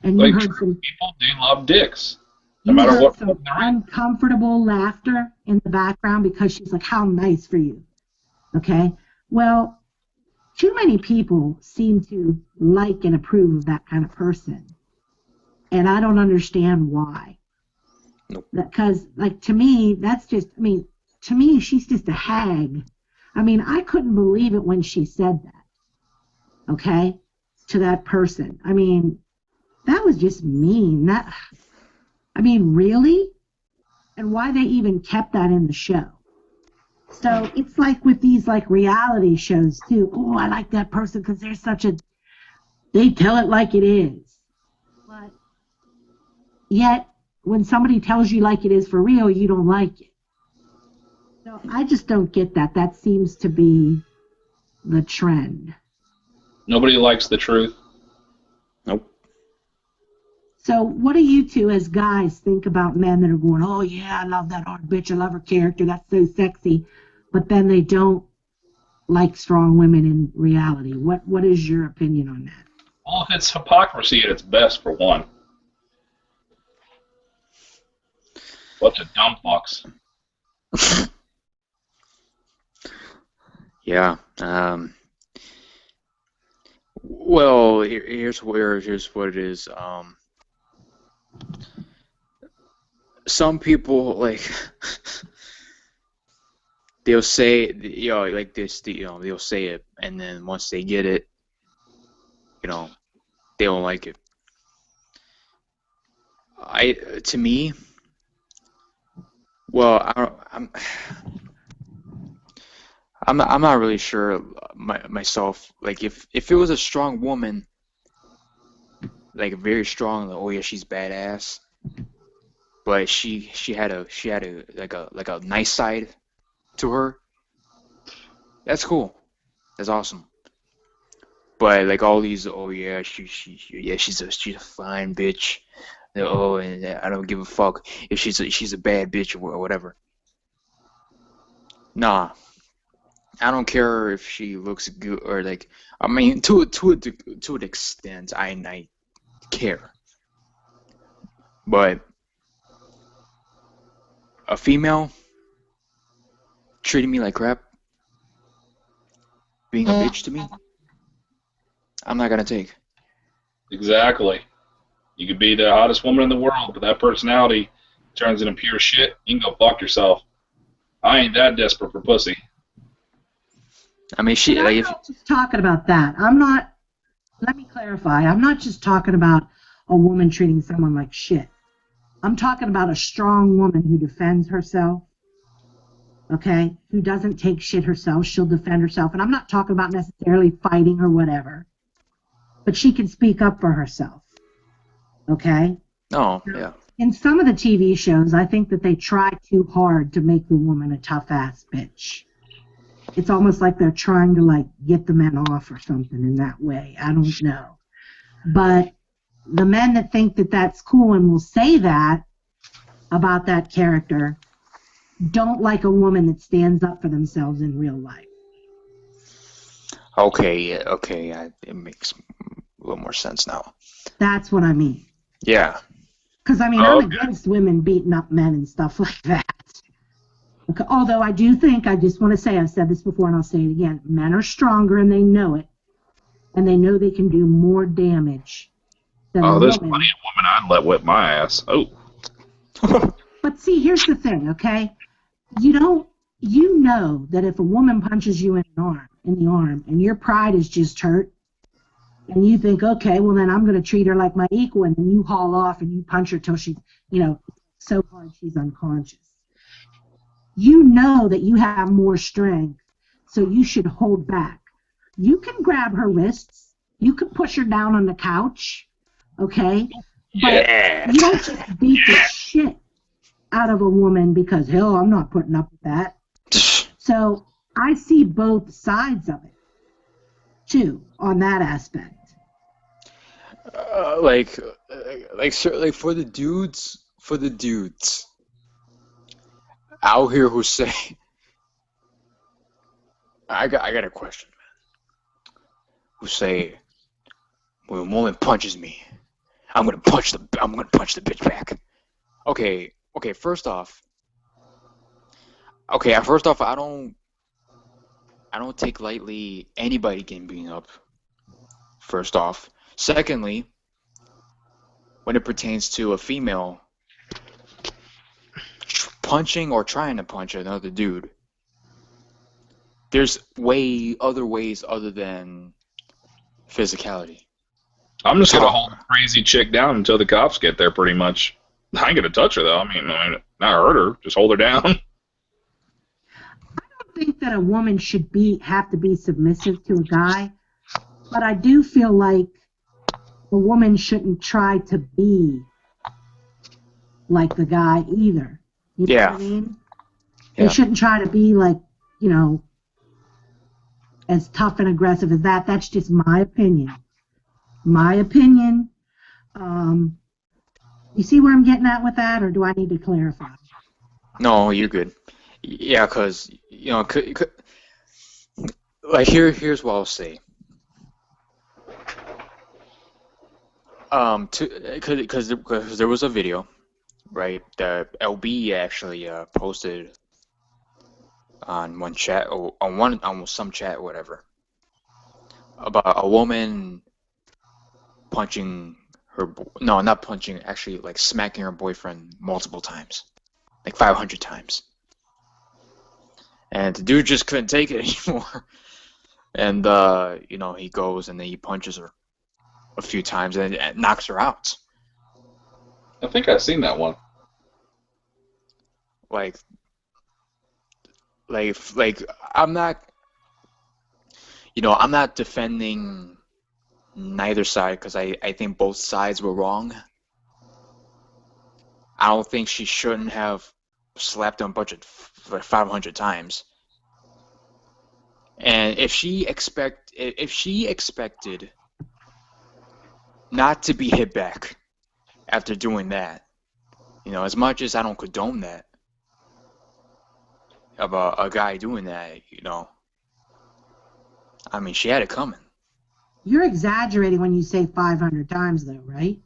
Speaker 2: you
Speaker 4: Like,
Speaker 2: heard some
Speaker 4: people do love dicks, no
Speaker 2: you
Speaker 4: matter
Speaker 2: heard
Speaker 4: what.
Speaker 2: some uncomfortable laughter in the background because she's like, "How nice for you." Okay? Well, too many people seem to like and approve of that kind of person. And I don't understand why.
Speaker 3: Nope.
Speaker 2: Because, like, to me, to me, she's just a hag. I mean, I couldn't believe it when she said that, okay, to that person. I mean, that was just mean. Really? And why they even kept that in the show. So it's like with these, like, reality shows, too. Oh, I like that person because they tell it like it is. But yet, when somebody tells you like it is for real, you don't like it. So I just don't get that. That seems to be the trend.
Speaker 4: Nobody likes the truth.
Speaker 3: Nope.
Speaker 2: So what do you two as guys think about men that are going, "Oh yeah, I love that hard bitch, I love her character, that's so sexy," but then they don't like strong women in reality? What is your opinion on that?
Speaker 4: Well, it's hypocrisy at its best, for one. Bunch of dumb fucks.
Speaker 3: Yeah. Well, here's what it is. Some people like they'll say, like this, they'll say it, and then once they get it, they don't like it. To me, well, I'm not really sure myself. Like if it was a strong woman, like very strong, like, oh yeah, she's badass, but she had a like a nice side to her. That's cool. That's awesome. But like all these, oh yeah, she's a fine bitch. Oh, and I don't give a fuck if she's a bad bitch or whatever. Nah. I don't care if she looks good or like. I mean, to an extent, I care. But a female treating me like crap, being a bitch to me, I'm not gonna take.
Speaker 4: Exactly. You could be the hottest woman in the world, but that personality turns into pure shit. You can go fuck yourself. I ain't that desperate for pussy.
Speaker 3: I mean,
Speaker 2: I'm not just talking about that. Let me clarify. I'm not just talking about a woman treating someone like shit. I'm talking about a strong woman who defends herself, okay, who doesn't take shit herself. She'll defend herself. And I'm not talking about necessarily fighting or whatever, but she can speak up for herself, okay?
Speaker 3: Oh, yeah.
Speaker 2: In some of the TV shows, I think that they try too hard to make the woman a tough-ass bitch. It's almost like they're trying to, like, get the men off or something in that way. I don't know. But the men that think that that's cool and will say that about that character don't like a woman that stands up for themselves in real life.
Speaker 3: Okay, it makes a little more sense now.
Speaker 2: That's what I mean.
Speaker 3: Yeah.
Speaker 2: Because, I mean, I'm against women beating up men and stuff like that. Okay, although I do think, I just want to say, I've said this before and I'll say it again, men are stronger and they know it. And they know they can do more damage than a woman.
Speaker 4: There's plenty of women I'd let whip my ass. Oh.
Speaker 2: But see, here's the thing, okay? You know that if a woman punches you in the arm, and your pride is just hurt, and you think, okay, well then I'm going to treat her like my equal, and then you haul off and you punch her till she's, so hard she's unconscious. You know that you have more strength, so you should hold back. You can grab her wrists. You can push her down on the couch, okay? But you don't just beat the shit out of a woman because, hell, I'm not putting up with that. So I see both sides of it, too, on that aspect.
Speaker 3: Like for the dudes out here who say, I got a question, man. Who say, when a woman punches me, I'm gonna punch the bitch back. Okay, first off, I don't take lightly anybody getting beaten up. First off. Secondly, when it pertains to a female punching or trying to punch another dude, there's other ways other than physicality.
Speaker 4: I'm just gonna hold a crazy chick down until the cops get there, pretty much. I ain't gonna touch her though. I mean, not hurt her. Just hold her down.
Speaker 2: I don't think that a woman should have to be submissive to a guy, but I do feel like a woman shouldn't try to be like the guy either. You know what I mean?
Speaker 3: Yeah.
Speaker 2: They shouldn't try to be like, as tough and aggressive as that. That's just my opinion. You see where I'm getting at with that, or do I need to clarify?
Speaker 3: No, you're good. Yeah, because, like, here's what I'll say. Because there was a video, right, that LB actually posted on one chat, or on some chat, whatever, about a woman punching not punching, actually, like, smacking her boyfriend multiple times, like 500 times, and the dude just couldn't take it anymore, and he goes and then he punches her a few times and it knocks her out.
Speaker 4: I think I've seen that one.
Speaker 3: Like I'm not defending neither side, because I think both sides were wrong. I don't think she shouldn't have slapped him a bunch of 500 times. And if she expected not to be hit back after doing that, as much as I don't condone that about a guy doing that, I mean, she had it coming.
Speaker 2: You're exaggerating when you say 500 times, though, right?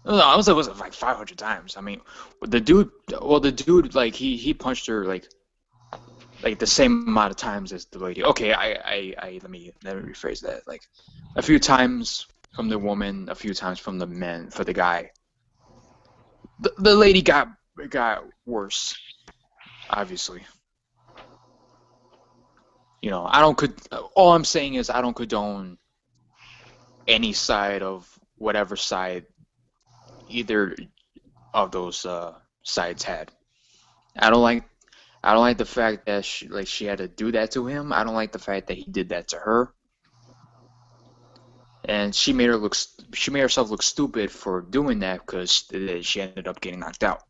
Speaker 3: No, I was like 500 times. I mean, the dude, like, he punched her like the same amount of times as the lady. Okay, let me rephrase that. Like, a few times from the woman, a few times from the men, for the guy. The lady got worse, obviously. All I'm saying is I don't condone any side of whatever side either of those sides had. I don't like the fact that she had to do that to him. I don't like the fact that he did that to her. And she made herself look stupid for doing that, because she ended up getting knocked out.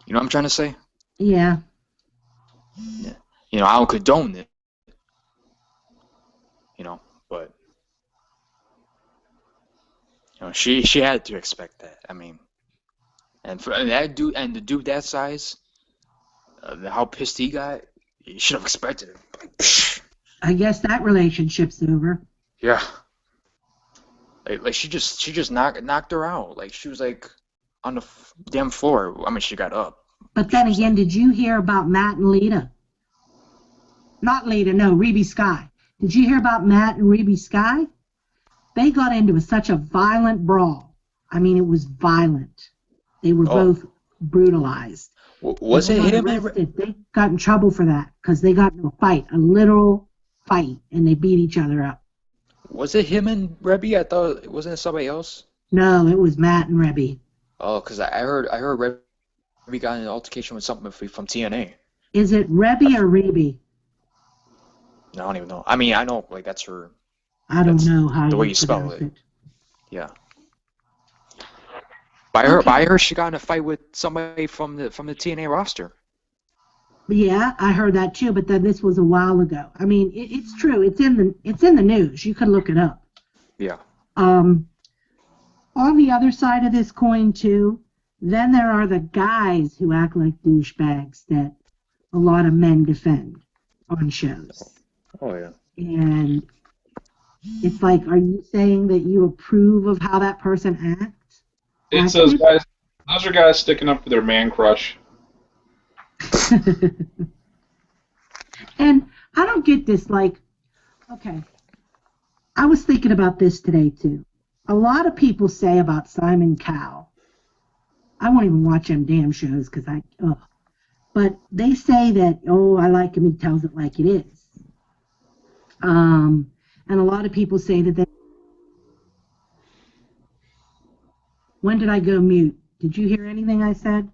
Speaker 3: You know what I'm trying to say?
Speaker 2: Yeah.
Speaker 3: Yeah. I don't condone it. But she had to expect that. I mean, and that dude, and the dude that size, how pissed he got, you should have expected it.
Speaker 2: I guess that relationship's over.
Speaker 3: Yeah. Like she just knocked her out. Like, she was like on the damn floor. I mean, she got up.
Speaker 2: But then again, did you hear about Matt and Lita? Not Lita, no, Reby Sky. Did you hear about Matt and Reby Sky? They got into such a violent brawl. I mean, it was violent. They were both brutalized.
Speaker 3: Was it him?
Speaker 2: They got in trouble for that because they got into a fight, a literal fight, and they beat each other up.
Speaker 3: Was it him and Reby? I thought, wasn't it somebody else?
Speaker 2: No, it was Matt and Reby.
Speaker 3: Oh, because I heard Reby got in an altercation with something from TNA.
Speaker 2: Is it Reby or Reby?
Speaker 3: No, I don't even know. I mean, I know, like, that's her.
Speaker 2: I don't know how
Speaker 3: the way you spell it. Yeah. By her, she got in a fight with somebody from the TNA roster.
Speaker 2: Yeah, I heard that too, but then this was a while ago. I mean, it's true. It's in the news. You could look it up.
Speaker 3: Yeah.
Speaker 2: On the other side of this coin too, then there are the guys who act like douchebags that a lot of men defend on shows.
Speaker 3: Oh yeah.
Speaker 2: And it's like, are you saying that you approve of how that person acts?
Speaker 4: It's those guys. Those are guys sticking up for their man crush.
Speaker 2: And I don't get this, like, okay, I was thinking about this today too. A lot of people say about Simon Cowell, I won't even watch them damn shows because but they say that, oh, I like him, he tells it like it is. And a lot of people say that when did I go mute? Did you hear anything I said?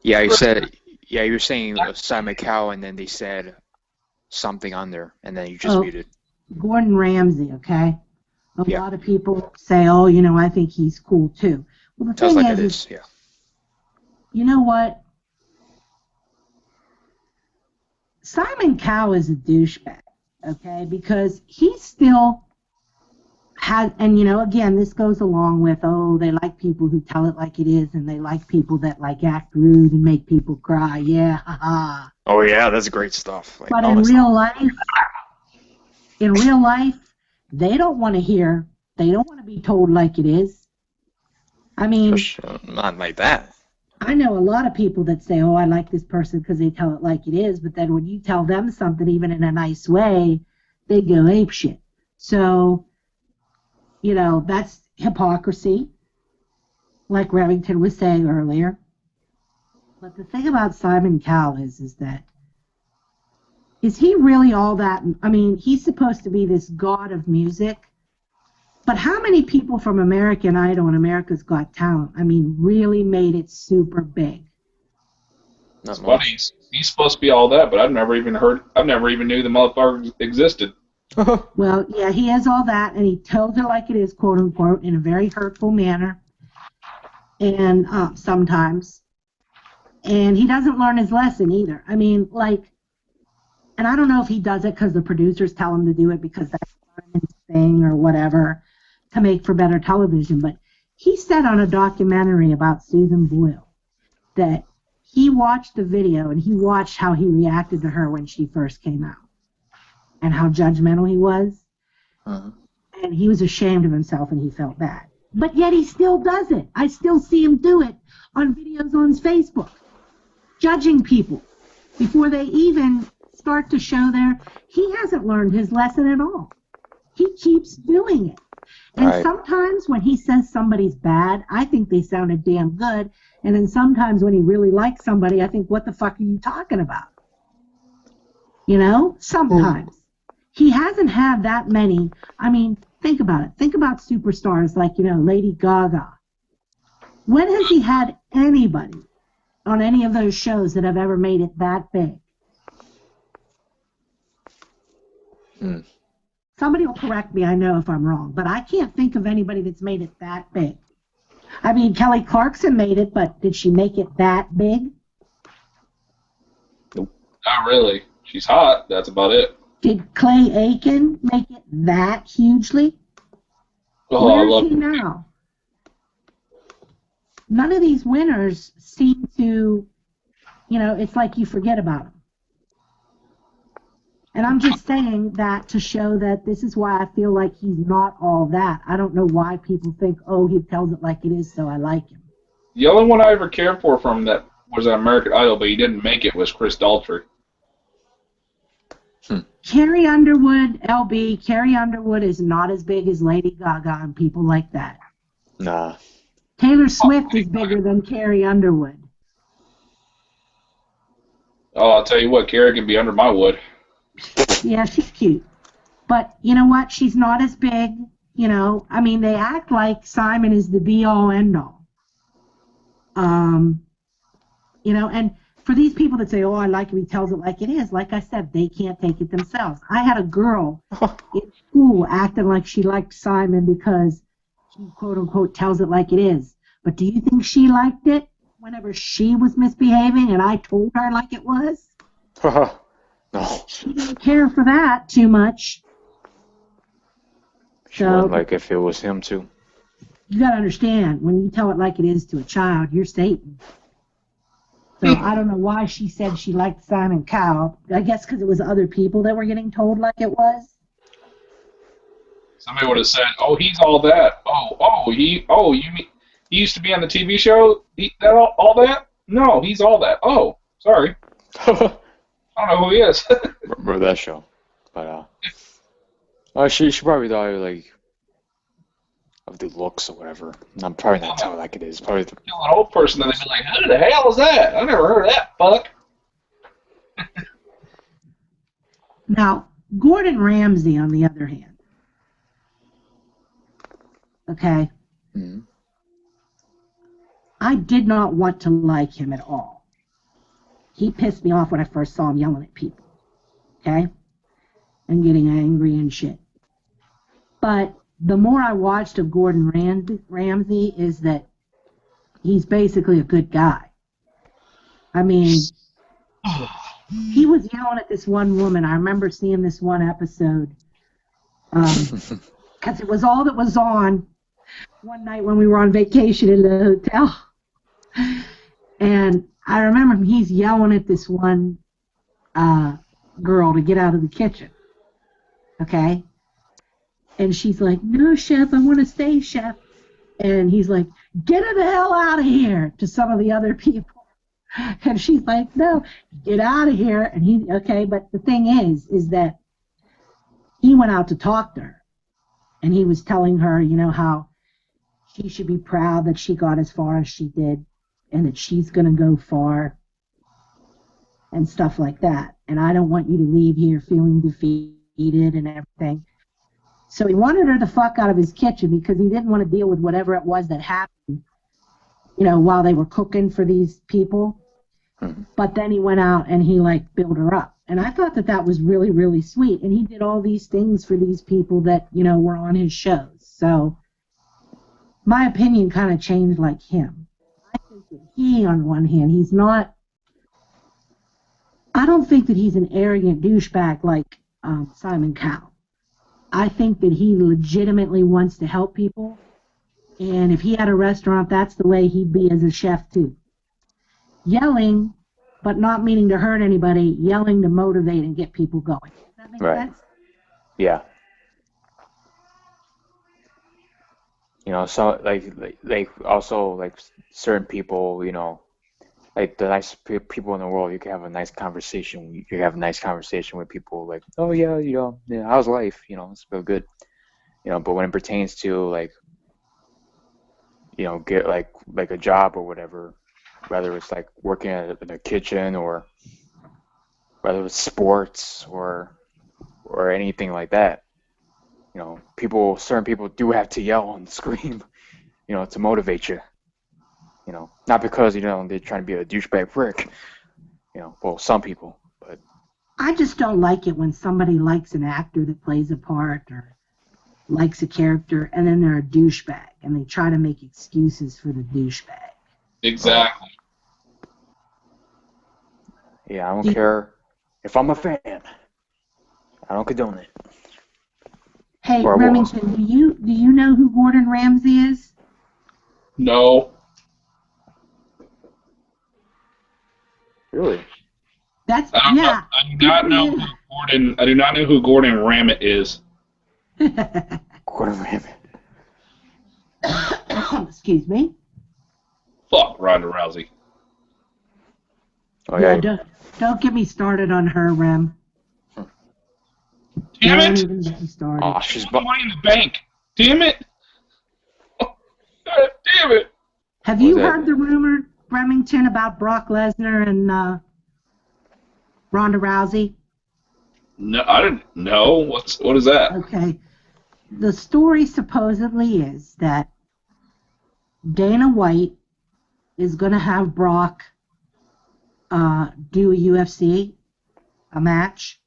Speaker 3: Yeah, you said. Yeah, you were saying Simon Cowell, and then they said something on there, and then you just muted.
Speaker 2: Gordon Ramsay, okay? A
Speaker 3: Yeah.
Speaker 2: lot of people say, oh, you know, I think he's cool too. Well, the
Speaker 3: Tells
Speaker 2: thing
Speaker 3: like
Speaker 2: is,
Speaker 3: it is. Yeah.
Speaker 2: you know what? Simon Cowell is a douchebag, okay? Because he still has, and you know, again, this goes along with, oh, they like people who tell it like it is, and they like people that like act rude and make people cry. Yeah, haha.
Speaker 3: Oh yeah, that's great stuff. Like,
Speaker 2: But in real life, they don't want to hear. They don't want to be told like it is. I mean,
Speaker 3: not like that.
Speaker 2: I know a lot of people that say, oh, I like this person because they tell it like it is, but then when you tell them something, even in a nice way, they go apeshit. So, you know, that's hypocrisy, like Remington was saying earlier. But the thing about Simon Cowell is that, is he really all that? I mean, he's supposed to be this god of music, but how many people from American Idol and America's Got Talent, I mean, really made it super big?
Speaker 4: It's funny. He's supposed to be all that, but I've never even knew the motherfucker existed.
Speaker 2: Well, yeah, he has all that, and he tells it like it is, quote unquote, in a very hurtful manner, and sometimes. And he doesn't learn his lesson either. I mean, like, and I don't know if he does it because the producers tell him to do it because that's his thing or whatever to make for better television, but he said on a documentary about Susan Boyle that he watched the video and he watched how he reacted to her when she first came out and how judgmental he was.
Speaker 3: Uh-huh.
Speaker 2: And he was ashamed of himself and he felt bad. But yet he still does it. I still see him do it on videos on Facebook, judging people before they even start to show he hasn't learned his lesson at all. He keeps doing it. And
Speaker 3: Right.
Speaker 2: sometimes when he says somebody's bad, I think they sounded damn good. And then sometimes when he really likes somebody, I think, what the fuck are you talking about? You know, sometimes. He hasn't had that many. I mean, think about it. Think about superstars like, you know, Lady Gaga. When has he had anybody on any of those shows that have ever made it that big?
Speaker 3: Mm.
Speaker 2: Somebody will correct me, I know if I'm wrong, but I can't think of anybody that's made it that big. I mean, Kelly Clarkson made it, but did she make it that big?
Speaker 4: Not really. She's hot. That's about it.
Speaker 2: Did Clay Aiken make it that hugely?
Speaker 4: Oh, I
Speaker 2: Where
Speaker 4: love
Speaker 2: is he now? None of these winners seem to, you know, it's like you forget about them. And I'm just saying that to show that this is why I feel like he's not all that. I don't know why people think, oh, he tells it like it is, so I like him.
Speaker 4: The only one I ever cared for from that was an American Idol, but he didn't make it, was Chris Daltrey.
Speaker 2: Carrie Underwood, LB, Carrie Underwood is not as big as Lady Gaga and people like that.
Speaker 3: Nah.
Speaker 2: Taylor Swift is bigger than Carrie Underwood.
Speaker 4: Oh, I'll tell you what, Carrie can be under my wood.
Speaker 2: Yeah, she's cute. But you know what? She's not as big. You know, I mean, they act like Simon is the be-all, end-all. You know, and for these people that say, oh, I like him, he tells it like it is, like I said, they can't take it themselves. I had a girl in school acting like she liked Simon because he, quote-unquote, tells it like it is. But do you think she liked it? whenever she was misbehaving and I told her like it was.
Speaker 3: No.
Speaker 2: She didn't care for that too much.
Speaker 3: She wouldn't like if it was him too.
Speaker 2: You got to understand, when you tell it like it is to a child, you're Satan. So I don't know why she said she liked Simon Cowell. I guess because it was other people that were getting told like it was.
Speaker 4: Somebody would have said, "Oh, he's all that." You mean he used to be on the TV show? All that? No, he's all that. Oh, sorry. I don't know who he is.
Speaker 3: Remember that show? But she probably thought like of the looks or whatever. I'm probably not telling like it is. Probably
Speaker 4: an old person, and they'd be like, "Who the hell is that? I never heard of that fuck."
Speaker 2: Now, Gordon Ramsay, on the other hand, okay, I did not want to like him at all. He pissed me off when I first saw him yelling at people, okay, and getting angry and shit. But the more I watched of Gordon Ramsay is that he's basically a good guy. I mean, he was yelling at this one woman. I remember seeing this one episode because it was all that was on one night when we were on vacation in the hotel. And I remember he's yelling at this one girl to get out of the kitchen. Okay? And she's like, "No, chef, I want to stay, chef." And he's like, "Get her the hell out of here," to some of the other people. And she's like, "No, get out of here." And okay, but the thing is that he went out to talk to her. And he was telling her, you know, how she should be proud that she got as far as she did and that she's going to go far and stuff like that. And I don't want you to leave here feeling defeated and everything. So he wanted her the fuck out of his kitchen because he didn't want to deal with whatever it was that happened, you know, while they were cooking for these people. But then he went out and he, like, built her up. And I thought that was really, really sweet. And he did all these things for these people that, you know, were on his shows. So my opinion kind of changed like him. I think that he, on one hand, he's not, I don't think that he's an arrogant douchebag like Simon Cowell. I think that he legitimately wants to help people. And if he had a restaurant, that's the way he'd be as a chef, too. Yelling, but not meaning to hurt anybody, yelling to motivate and get people going. Does that make sense?
Speaker 3: Yeah. You know, so like also like certain people, you know, like the nice people in the world, you can have a nice conversation. You can have a nice conversation with people like, "Oh yeah, you know, yeah, how's life? You know, it's real good." You know, but when it pertains to like, you know, get like a job or whatever, whether it's like working in a kitchen or whether it's sports or anything like that, you know, certain people do have to yell and scream, you know, to motivate you. You know, not because, you know, they're trying to be a douchebag prick. You know, well, some people, but
Speaker 2: I just don't like it when somebody likes an actor that plays a part or likes a character and then they're a douchebag and they try to make excuses for the douchebag.
Speaker 4: Exactly.
Speaker 3: Yeah, I don't care if I'm a fan. I don't condone it.
Speaker 2: Hey, Remington, do you know who Gordon Ramsay is?
Speaker 4: No.
Speaker 3: Really?
Speaker 2: That's
Speaker 4: I do not know who Gordon Ramsay is.
Speaker 3: Gordon Ramsay.
Speaker 2: Excuse me.
Speaker 4: Fuck Ronda Rousey.
Speaker 3: Oh yeah.
Speaker 2: Don't get me started on her, Rem.
Speaker 4: Damn
Speaker 2: Don't
Speaker 4: it!
Speaker 2: even get me started.
Speaker 3: Oh, she's
Speaker 4: money in the bank. Damn it! God damn it!
Speaker 2: Have you heard the rumor, Remington, about Brock Lesnar and Ronda Rousey?
Speaker 4: No, I didn't know. What is that?
Speaker 2: Okay. The story supposedly is that Dana White is going to have Brock do a UFC, a match.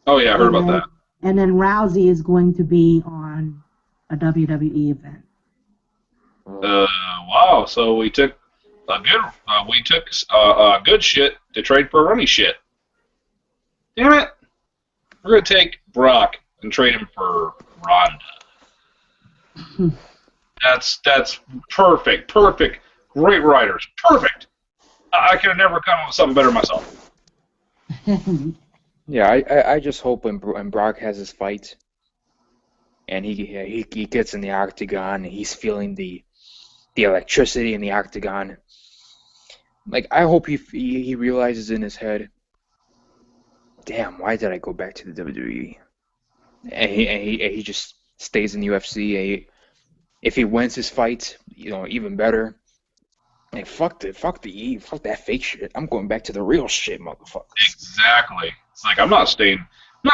Speaker 4: Oh yeah, I heard about that.
Speaker 2: And then Rousey is going to be on a WWE event.
Speaker 4: Wow. So we took We took good shit to trade for runny shit. Damn it! We're gonna take Brock and trade him for Ronda. That's perfect. Great writers. Perfect. I could have never come up with something better myself.
Speaker 3: Yeah, I just hope when Brock has his fight and he gets in the octagon and he's feeling the electricity in the octagon. Like, I hope he realizes in his head, damn, why did I go back to the WWE? And he just stays in the UFC. If he wins his fight, even better. Like, fuck that fake shit. I'm going back to the real shit, motherfuckers.
Speaker 4: Exactly. It's like I'm not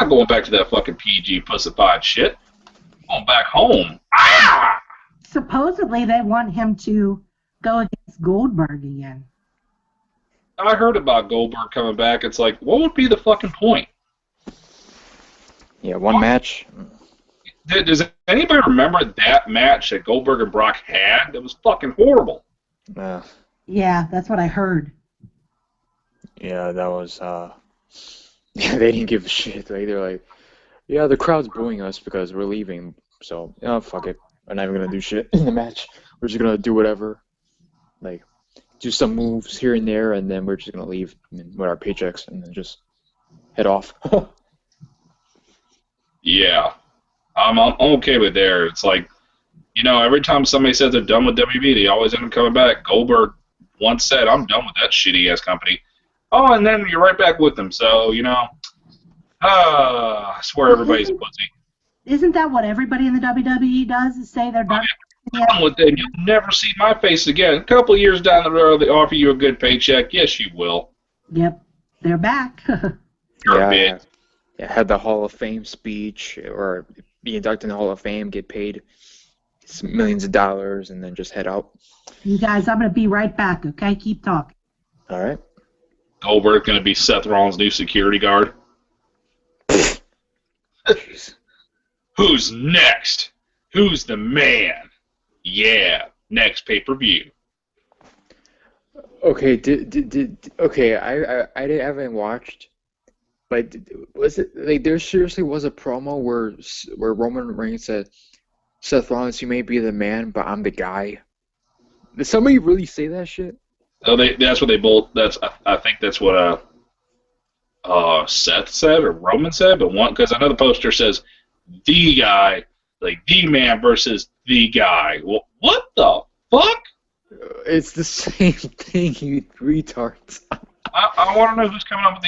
Speaker 4: going back to that fucking PG pussified shit. I'm going back home. Ah!
Speaker 2: Supposedly they want him to go against Goldberg again.
Speaker 4: I heard about Goldberg coming back. It's like, what would be the fucking point?
Speaker 3: Yeah, one match.
Speaker 4: Does anybody remember that match that Goldberg and Brock had? It was fucking horrible.
Speaker 2: Yeah, that's what I heard.
Speaker 3: Yeah, that was, yeah, they didn't give a shit. Like, they're like, yeah, the crowd's booing us because we're leaving, so, fuck it. We're not even gonna do shit in the match. We're just gonna do whatever. Like, do some moves here and there, and then we're just gonna leave with our paychecks and then just head off.
Speaker 4: Yeah. I'm okay with there. It's like, every time somebody says they're done with WB, they always end up coming back. Goldberg once said, I'm done with that shitty-ass company. Oh, and then you're right back with them. So, I swear everybody's a pussy.
Speaker 2: Isn't that what everybody in the WWE does, is say they're done?
Speaker 4: Done with it. You'll never see my face again. A couple of years down the road, they offer you a good paycheck. Yes, you will.
Speaker 2: Yep, they're back.
Speaker 4: You're a bitch.
Speaker 3: Yeah, had the Hall of Fame speech, or be inducted in the Hall of Fame, get paid millions of dollars, and then just head out.
Speaker 2: You guys, I'm going to be right back, okay? Keep talking.
Speaker 3: All right.
Speaker 4: Goldberg's going to be Seth Rollins' new security guard. Who's next? Who's the man? Yeah, next pay-per-view.
Speaker 3: Okay, okay, I haven't watched, but was it, like, there seriously was a promo where Roman Reigns said, Seth Rollins, you may be the man, but I'm the guy. Did somebody really say that shit?
Speaker 4: Oh, that's what they both. I think that's what Seth said or Roman said, but because another poster says the guy, like the man versus the guy. Well, what the fuck?
Speaker 3: It's the same thing, you retards.
Speaker 4: I want to know who's coming up with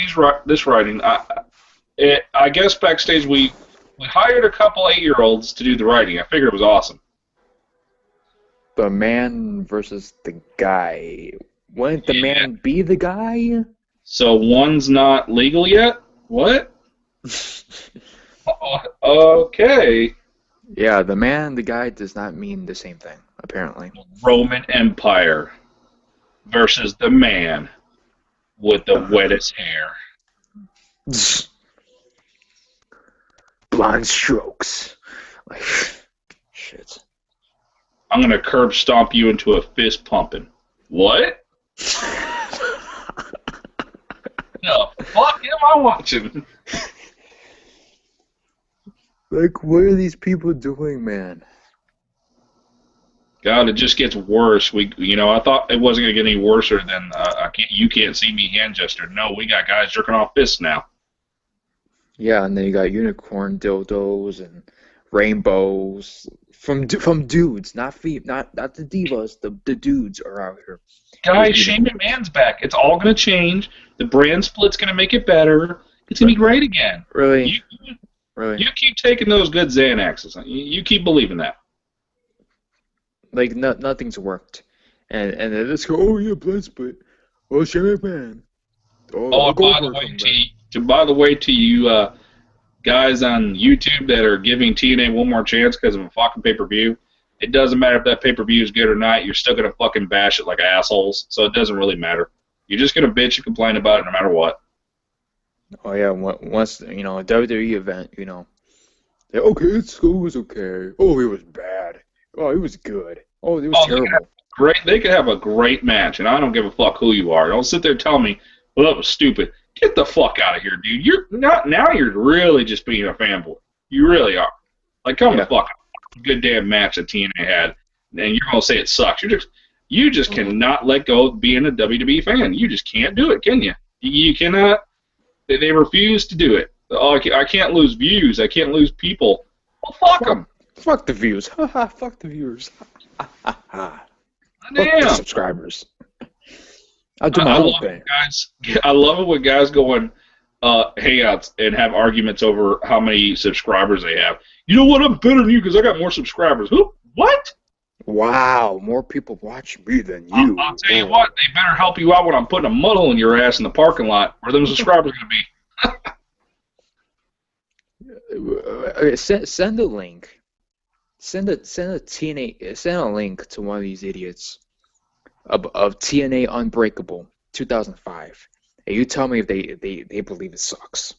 Speaker 4: this writing. I guess backstage we hired a couple 8-year-olds to do the writing. I figured it was awesome.
Speaker 3: The man versus the guy. Wouldn't the man be the guy?
Speaker 4: So one's not legal yet? What? Okay.
Speaker 3: Yeah, the man and the guy does not mean the same thing, apparently.
Speaker 4: Roman Empire versus the man with the wettest hair.
Speaker 3: Blonde strokes. Like, shit.
Speaker 4: I'm going to curb stomp you into a fist pumping. What? The fuck am I watching?
Speaker 3: Like, what are these people doing, man?
Speaker 4: God, it just gets worse. I thought it wasn't gonna get any worse than you can't see me hand gesture. No, we got guys jerking off fists now.
Speaker 3: Yeah, and then you got unicorn dildos and rainbows from dudes, not the divas. The dudes are out here.
Speaker 4: Guys, Shane McMahon's back. It's all gonna change. The brand split's gonna make it better. It's gonna be great again.
Speaker 3: Really?
Speaker 4: You keep taking those good Xanaxes. You keep believing that.
Speaker 3: Like, nothing's worked. And then let's go, oh yeah, brand split. Oh, Shane McMahon.
Speaker 4: By the way, to you guys on YouTube that are giving TNA one more chance because of a fucking pay-per-view, it doesn't matter if that pay-per-view is good or not. You're still gonna fucking bash it like assholes. So it doesn't really matter. You're just gonna bitch and complain about it no matter what.
Speaker 3: Oh yeah, once a WWE event, okay, it was okay. Oh, it was bad. Oh, it was good. Oh, it was terrible.
Speaker 4: great. They could have a great match, and I don't give a fuck who you are. Don't sit there telling me, "Well, that was stupid." Get the fuck out of here, dude. You're not now. You're really just being a fanboy. You really are. Like, come the fuck out. Good damn match that TNA had, and you're gonna say it sucks. You just cannot let go of being a WWE fan. You just can't do it, can you? You cannot. They refuse to do it. Oh, I can't lose views. I can't lose people. Well, fuck them.
Speaker 3: Fuck the views. Fuck the viewers. Fuck
Speaker 4: Damn.
Speaker 3: the subscribers. I'll do my own thing.
Speaker 4: I love it when guys go on hangouts and have arguments over how many subscribers they have. You know what? I'm better than you because I got more subscribers. Who? What?
Speaker 3: Wow, more people watch me than you.
Speaker 4: I'll tell you what. They better help you out when I'm putting a muddle in your ass in the parking lot. Where them subscribers going to be?
Speaker 3: Send a link. Send a link to one of these idiots of TNA Unbreakable 2005, and you tell me if they believe it sucks.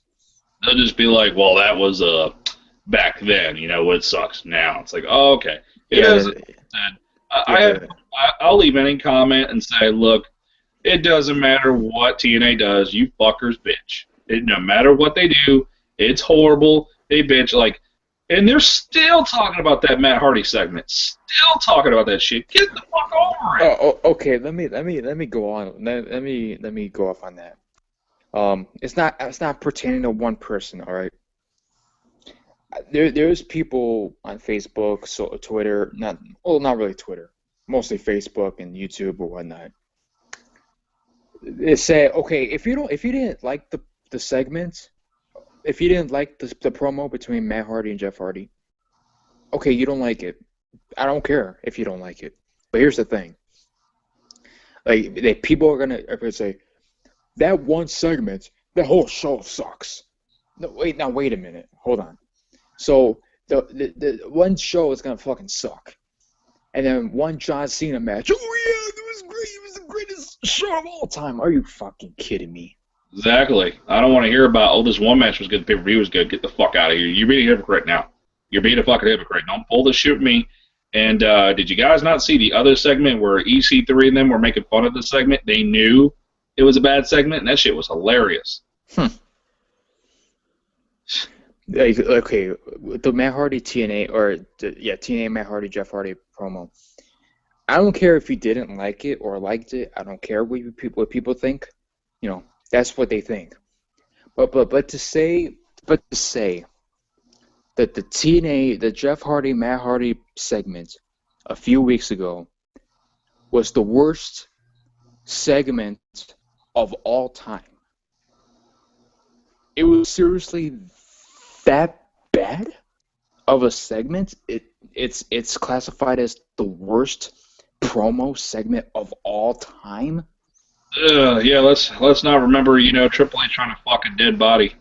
Speaker 4: They'll just be like, "Well, that was back then. You know, it sucks now." It's like, oh, okay. I'll leave any comment and say, look, it doesn't matter what TNA does. You fuckers bitch. No matter what they do, it's horrible. They bitch like. And they're still talking about that Matt Hardy segment. Still talking about that shit. Get the fuck over it.
Speaker 3: Oh, okay. Let me go on. Let me go off on that. It's not pertaining to one person. All right. There's people on Facebook, Twitter, not really Twitter, mostly Facebook and YouTube or whatnot. They say, okay, if you didn't like the segment. If you didn't like the promo between Matt Hardy and Jeff Hardy, okay, you don't like it. I don't care if you don't like it. But here's the thing. Like, people are gonna say, that one segment, the whole show sucks. No, wait a minute. Hold on. So the one show is gonna fucking suck. And then one John Cena match, oh yeah, that was great. It was the greatest show of all time. Are you fucking kidding me?
Speaker 4: Exactly. I don't want to hear about, this one match was good, the pay-per-view was good, get the fuck out of here. You're being a hypocrite now. You're being a fucking hypocrite. Don't pull this shit with me. And did you guys not see the other segment where EC3 and them were making fun of the segment? They knew it was a bad segment, and that shit was hilarious.
Speaker 3: Okay, the Matt Hardy TNA, TNA Matt Hardy, Jeff Hardy promo. I don't care if you didn't like it or liked it. I don't care what people think. You know, that's what they think. But to say that the Jeff Hardy Matt Hardy segment a few weeks ago was the worst segment of all time. It was seriously that bad of a segment. It's classified as the worst promo segment of all time.
Speaker 4: Yeah, let's not remember, Triple H trying to fuck a dead body.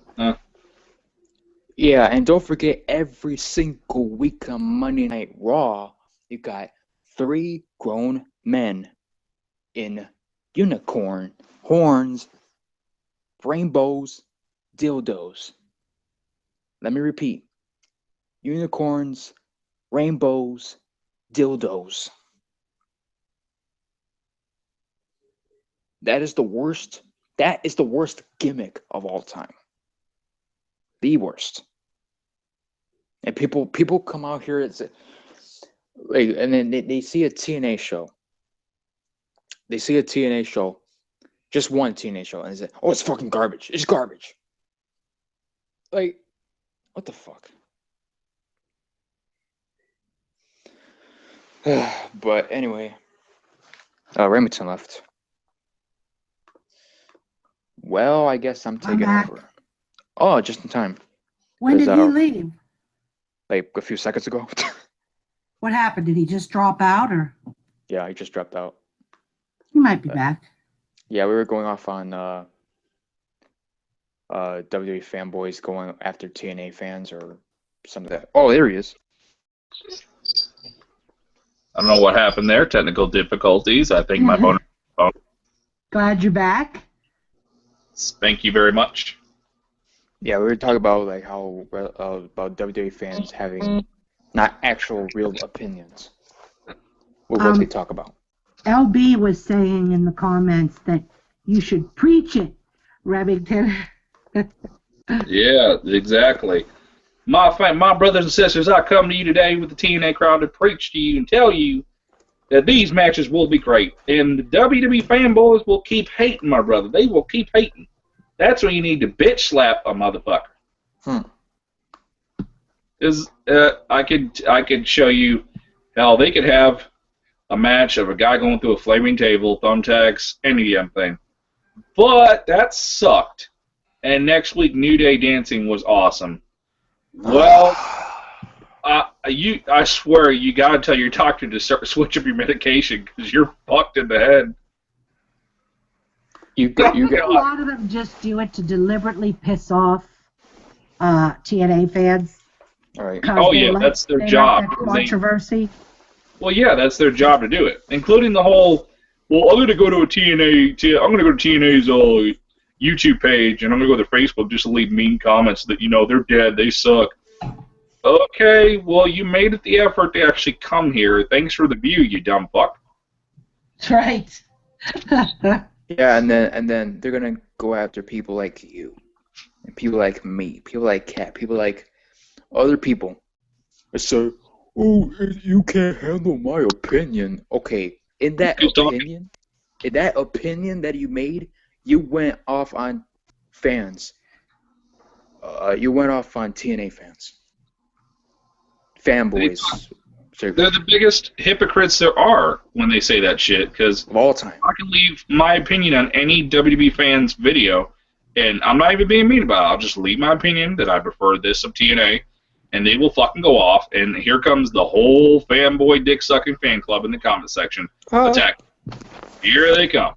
Speaker 3: Yeah, and don't forget, every single week on Monday Night Raw, you got 3 grown men in unicorn horns, rainbows, dildos. Let me repeat. Unicorns, rainbows, dildos. That is the worst gimmick of all time. The worst. And people come out here and say, and then they see a TNA show. They see a TNA show, just one TNA show, and they say, "Oh, it's fucking garbage. It's garbage." Like, what the fuck? But anyway, Remington left. Well, I guess I'm taking over. Oh, just in time.
Speaker 2: When did he leave?
Speaker 3: Like a few seconds ago.
Speaker 2: What happened? Did he just drop out, or?
Speaker 3: Yeah, he just dropped out.
Speaker 2: He might be back.
Speaker 3: Yeah, we were going off on WWE fanboys going after TNA fans or some of that. Oh, there he is.
Speaker 1: I don't know what happened there. Technical difficulties. I think my phone.
Speaker 2: Glad you're back.
Speaker 1: Thank you very much.
Speaker 3: Yeah, we were talking about like how about WWE fans having not actual real opinions. What they talk about.
Speaker 2: LB was saying in the comments that you should preach it, Remington.
Speaker 4: Yeah, exactly. My brothers and sisters, I come to you today with the TNA crowd to preach to you and tell you that these matches will be great. And the WWE fanboys will keep hating, my brother. They will keep hating. That's when you need to bitch slap a motherfucker. I could show you how they could have a match of a guy going through a flaming table, thumbtacks, any damn thing. But that sucked. And next week, New Day dancing was awesome. Well, I swear you gotta tell your doctor to switch up your medication because you're fucked in the head.
Speaker 2: I think a lot of them just do it to deliberately piss off TNA fans.
Speaker 3: All right.
Speaker 4: Oh yeah, that's their job.
Speaker 2: Like that controversy.
Speaker 4: Well, yeah, that's their job to do it, including the whole. Well, I'm gonna go to TNA's YouTube page, and I'm gonna go to their Facebook just to leave mean comments that they're dead, they suck. Okay, well you made it the effort to actually come here. Thanks for the view, you dumb fuck.
Speaker 2: That's right.
Speaker 3: Yeah, and then they're gonna go after people like you, and people like me, people like Kat, people like other people. I say, oh, you can't handle my opinion. Okay, in that opinion that you made, you went off on fans. You went off on TNA fans. Fanboys.
Speaker 4: They're the biggest hypocrites there are when they say that shit, because
Speaker 3: of all time.
Speaker 4: I can leave my opinion on any WWE fan's video, and I'm not even being mean about it. I'll just leave my opinion that I prefer this of TNA, and they will fucking go off, and here comes the whole fanboy dick-sucking fan club in the comment section. Attack. Here they come.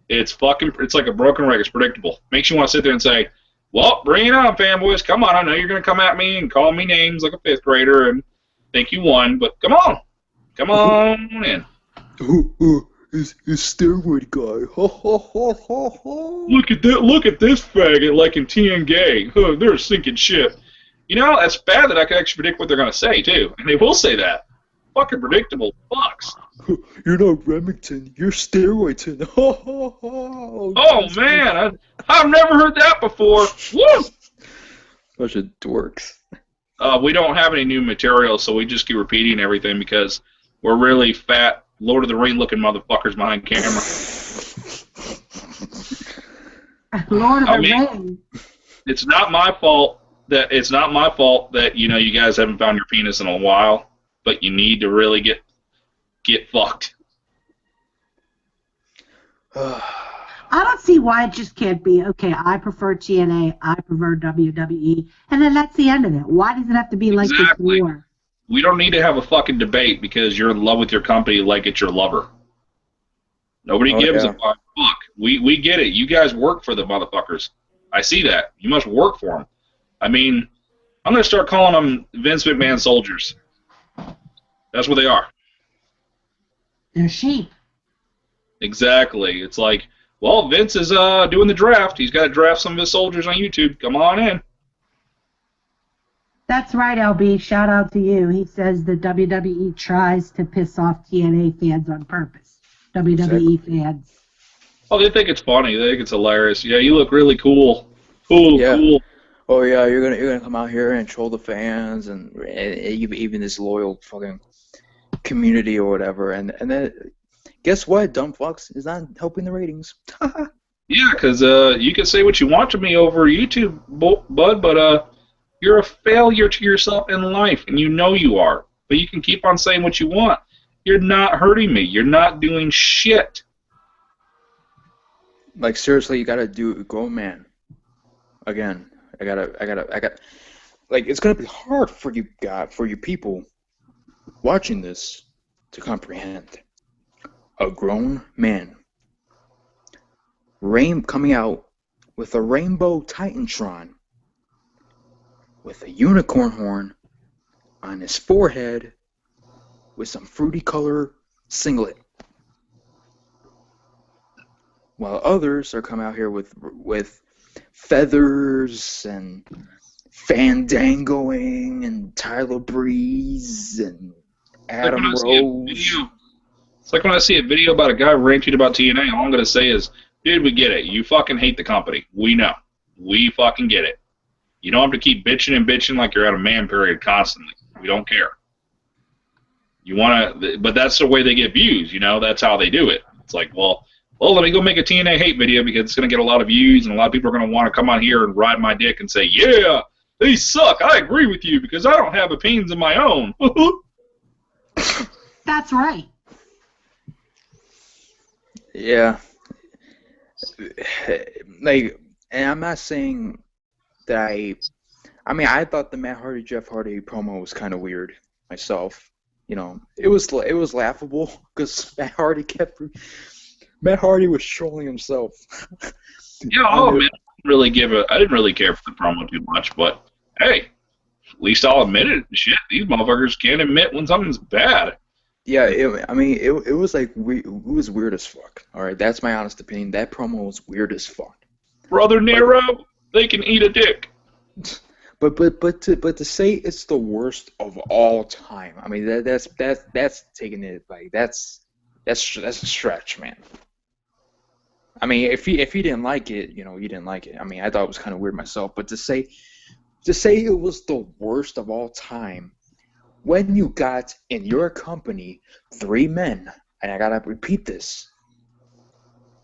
Speaker 4: It's like a broken record. It's predictable. Makes you want to sit there and say, well, bring it on, fanboys. Come on. I know you're going to come at me and call me names like a fifth grader and think you won, but come on. Come on in.
Speaker 3: It's steroid guy.
Speaker 4: Look at this faggot like in TNA. They're a sinking ship. That's bad that I can actually predict what they're going to say, too. And they will say that. Fucking predictable fucks.
Speaker 3: You're not Remington. You're Steroidton.
Speaker 4: Oh, man. I've never heard that before. Woo!
Speaker 3: Bunch of dorks.
Speaker 4: We don't have any new material, so we just keep repeating everything because we're really fat, Lord of the Ring looking motherfuckers behind camera.
Speaker 2: Lord of the Ring.
Speaker 4: It's not my fault that you guys haven't found your penis in a while, but you need to really get fucked.
Speaker 2: I don't see why it just can't be, okay, I prefer TNA, I prefer WWE, and then that's the end of it. Why does it have to be like this war?
Speaker 4: We don't need to have a fucking debate because you're in love with your company like it's your lover. Nobody gives a fuck. We get it. You guys work for the motherfuckers. I see that. You must work for them. I mean, I'm going to start calling them Vince McMahon soldiers. That's what they are.
Speaker 2: They're sheep.
Speaker 4: Exactly. It's like, well, Vince is doing the draft. He's got to draft some of his soldiers on YouTube. Come on in.
Speaker 2: That's right, LB. Shout out to you. He says the WWE tries to piss off TNA fans on purpose. WWE fans.
Speaker 4: Oh, they think it's funny. They think it's hilarious. Yeah, you look really cool. Cool.
Speaker 3: Oh yeah, you're gonna come out here and troll the fans and even this loyal fucking community or whatever, and then guess what? Dumb fucks is not helping the ratings.
Speaker 4: Yeah, because you can say what you want to me over YouTube, bud, but you're a failure to yourself in life, and you know you are. But you can keep on saying what you want. You're not hurting me. You're not doing shit.
Speaker 3: Like seriously, you gotta do grown man. Again, I gotta. Like it's gonna be hard for you people watching this to comprehend. A grown man coming out with a rainbow Titantron with a unicorn horn on his forehead with some fruity color singlet, while others are coming out here with feathers and fandangoing and Tyler Breeze and Adam Rose.
Speaker 4: It's like when I see a video about a guy ranting about TNA, all I'm going to say is, dude, we get it. You fucking hate the company. We know. We fucking get it. You don't have to keep bitching and bitching like you're at a man period constantly. We don't care. You want to, but that's the way they get views, you know? That's how they do it. It's like, well, let me go make a TNA hate video because it's going to get a lot of views and a lot of people are going to want to come on here and ride my dick and say, yeah, they suck. I agree with you because I don't have opinions of my own.
Speaker 2: That's right.
Speaker 3: Yeah. Like, and I'm not saying that I mean, I thought the Matt Hardy, Jeff Hardy promo was kind of weird myself. You know, it was laughable because Matt Hardy was trolling himself.
Speaker 4: Yeah, I'll admit, I didn't really care for the promo too much, but hey, at least I'll admit it. Shit, these motherfuckers can't admit when something's bad.
Speaker 3: Yeah, it was like it was weird as fuck. All right, that's my honest opinion. That promo was weird as fuck.
Speaker 4: Brother Nero, they can eat a dick.
Speaker 3: But to say it's the worst of all time, I mean that's taking it like that's a stretch, man. I mean, if he didn't like it, you know, he didn't like it. I mean, I thought it was kind of weird myself. But to say it was the worst of all time, when you got in your company 3 men, and I gotta repeat this: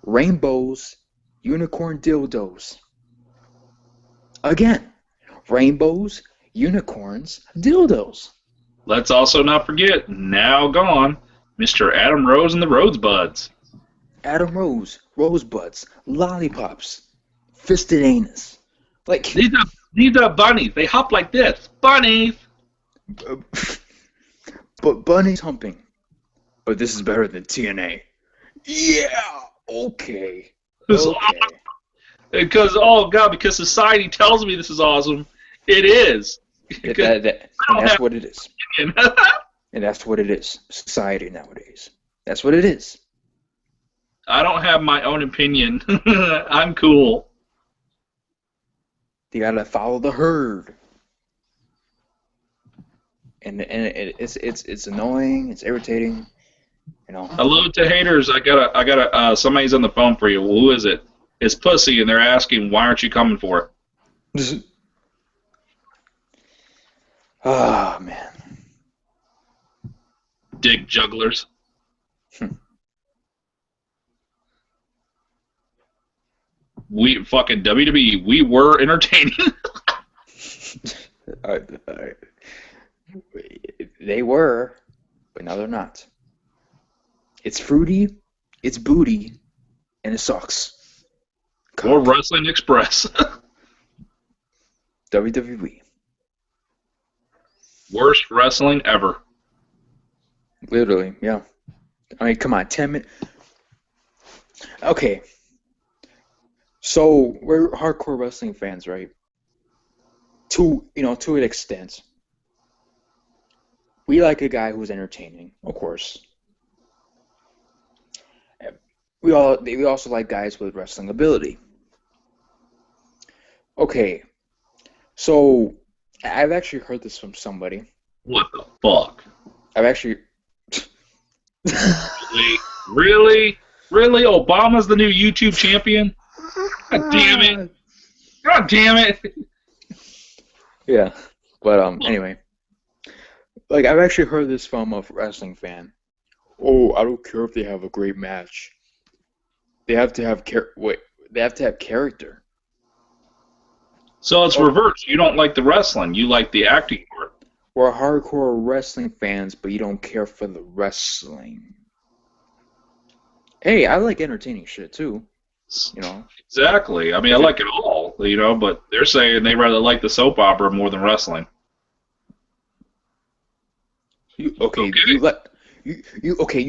Speaker 3: rainbows, unicorn dildos. Again, rainbows, unicorns, dildos.
Speaker 4: Let's also not forget, now gone, Mr. Adam Rose and the Rosebuds.
Speaker 3: Adam Rose, rosebuds, lollipops, fisted anus. Like
Speaker 4: these are bunnies. They hop like this. Bunnies.
Speaker 3: But bunnies humping. But this is better than TNA. Yeah. Okay.
Speaker 4: Because because society tells me this is awesome. It is.
Speaker 3: And that's what it is. And that's what it is. Society nowadays. That's what it is.
Speaker 4: I don't have my own opinion. I'm cool.
Speaker 3: You gotta follow the herd. And it's annoying. It's irritating. You know.
Speaker 4: Hello to haters. I got somebody's on the phone for you. Well, who is it? It's Pussy, and they're asking, why aren't you coming for it?
Speaker 3: Oh, man.
Speaker 4: Dick jugglers. We fucking WWE. We were entertaining.
Speaker 3: They were, but now they're not. It's fruity, it's booty, and it sucks.
Speaker 4: Or Wrestling Express.
Speaker 3: WWE.
Speaker 4: Worst wrestling ever.
Speaker 3: Literally, yeah. I mean, come on, 10 minutes. Okay. So, we're hardcore wrestling fans, right? To an extent. We like a guy who's entertaining, of course. We also like guys with wrestling ability. Okay. So, I've actually heard this from somebody.
Speaker 4: What the fuck?
Speaker 3: I've actually...
Speaker 4: Really? Obama's the new YouTube champion? God damn it. God damn it.
Speaker 3: Yeah. But, anyway. Like, I've actually heard this from a wrestling fan. Oh, I don't care if they have a great match. They have to have character.
Speaker 4: So it's reversed. You don't like the wrestling. You like the acting part.
Speaker 3: We're hardcore wrestling fans, but you don't care for the wrestling. Hey, I like entertaining shit, too. You know?
Speaker 4: Exactly. I mean, I like it all, you know, but they're saying they rather like the soap opera more than wrestling.
Speaker 3: You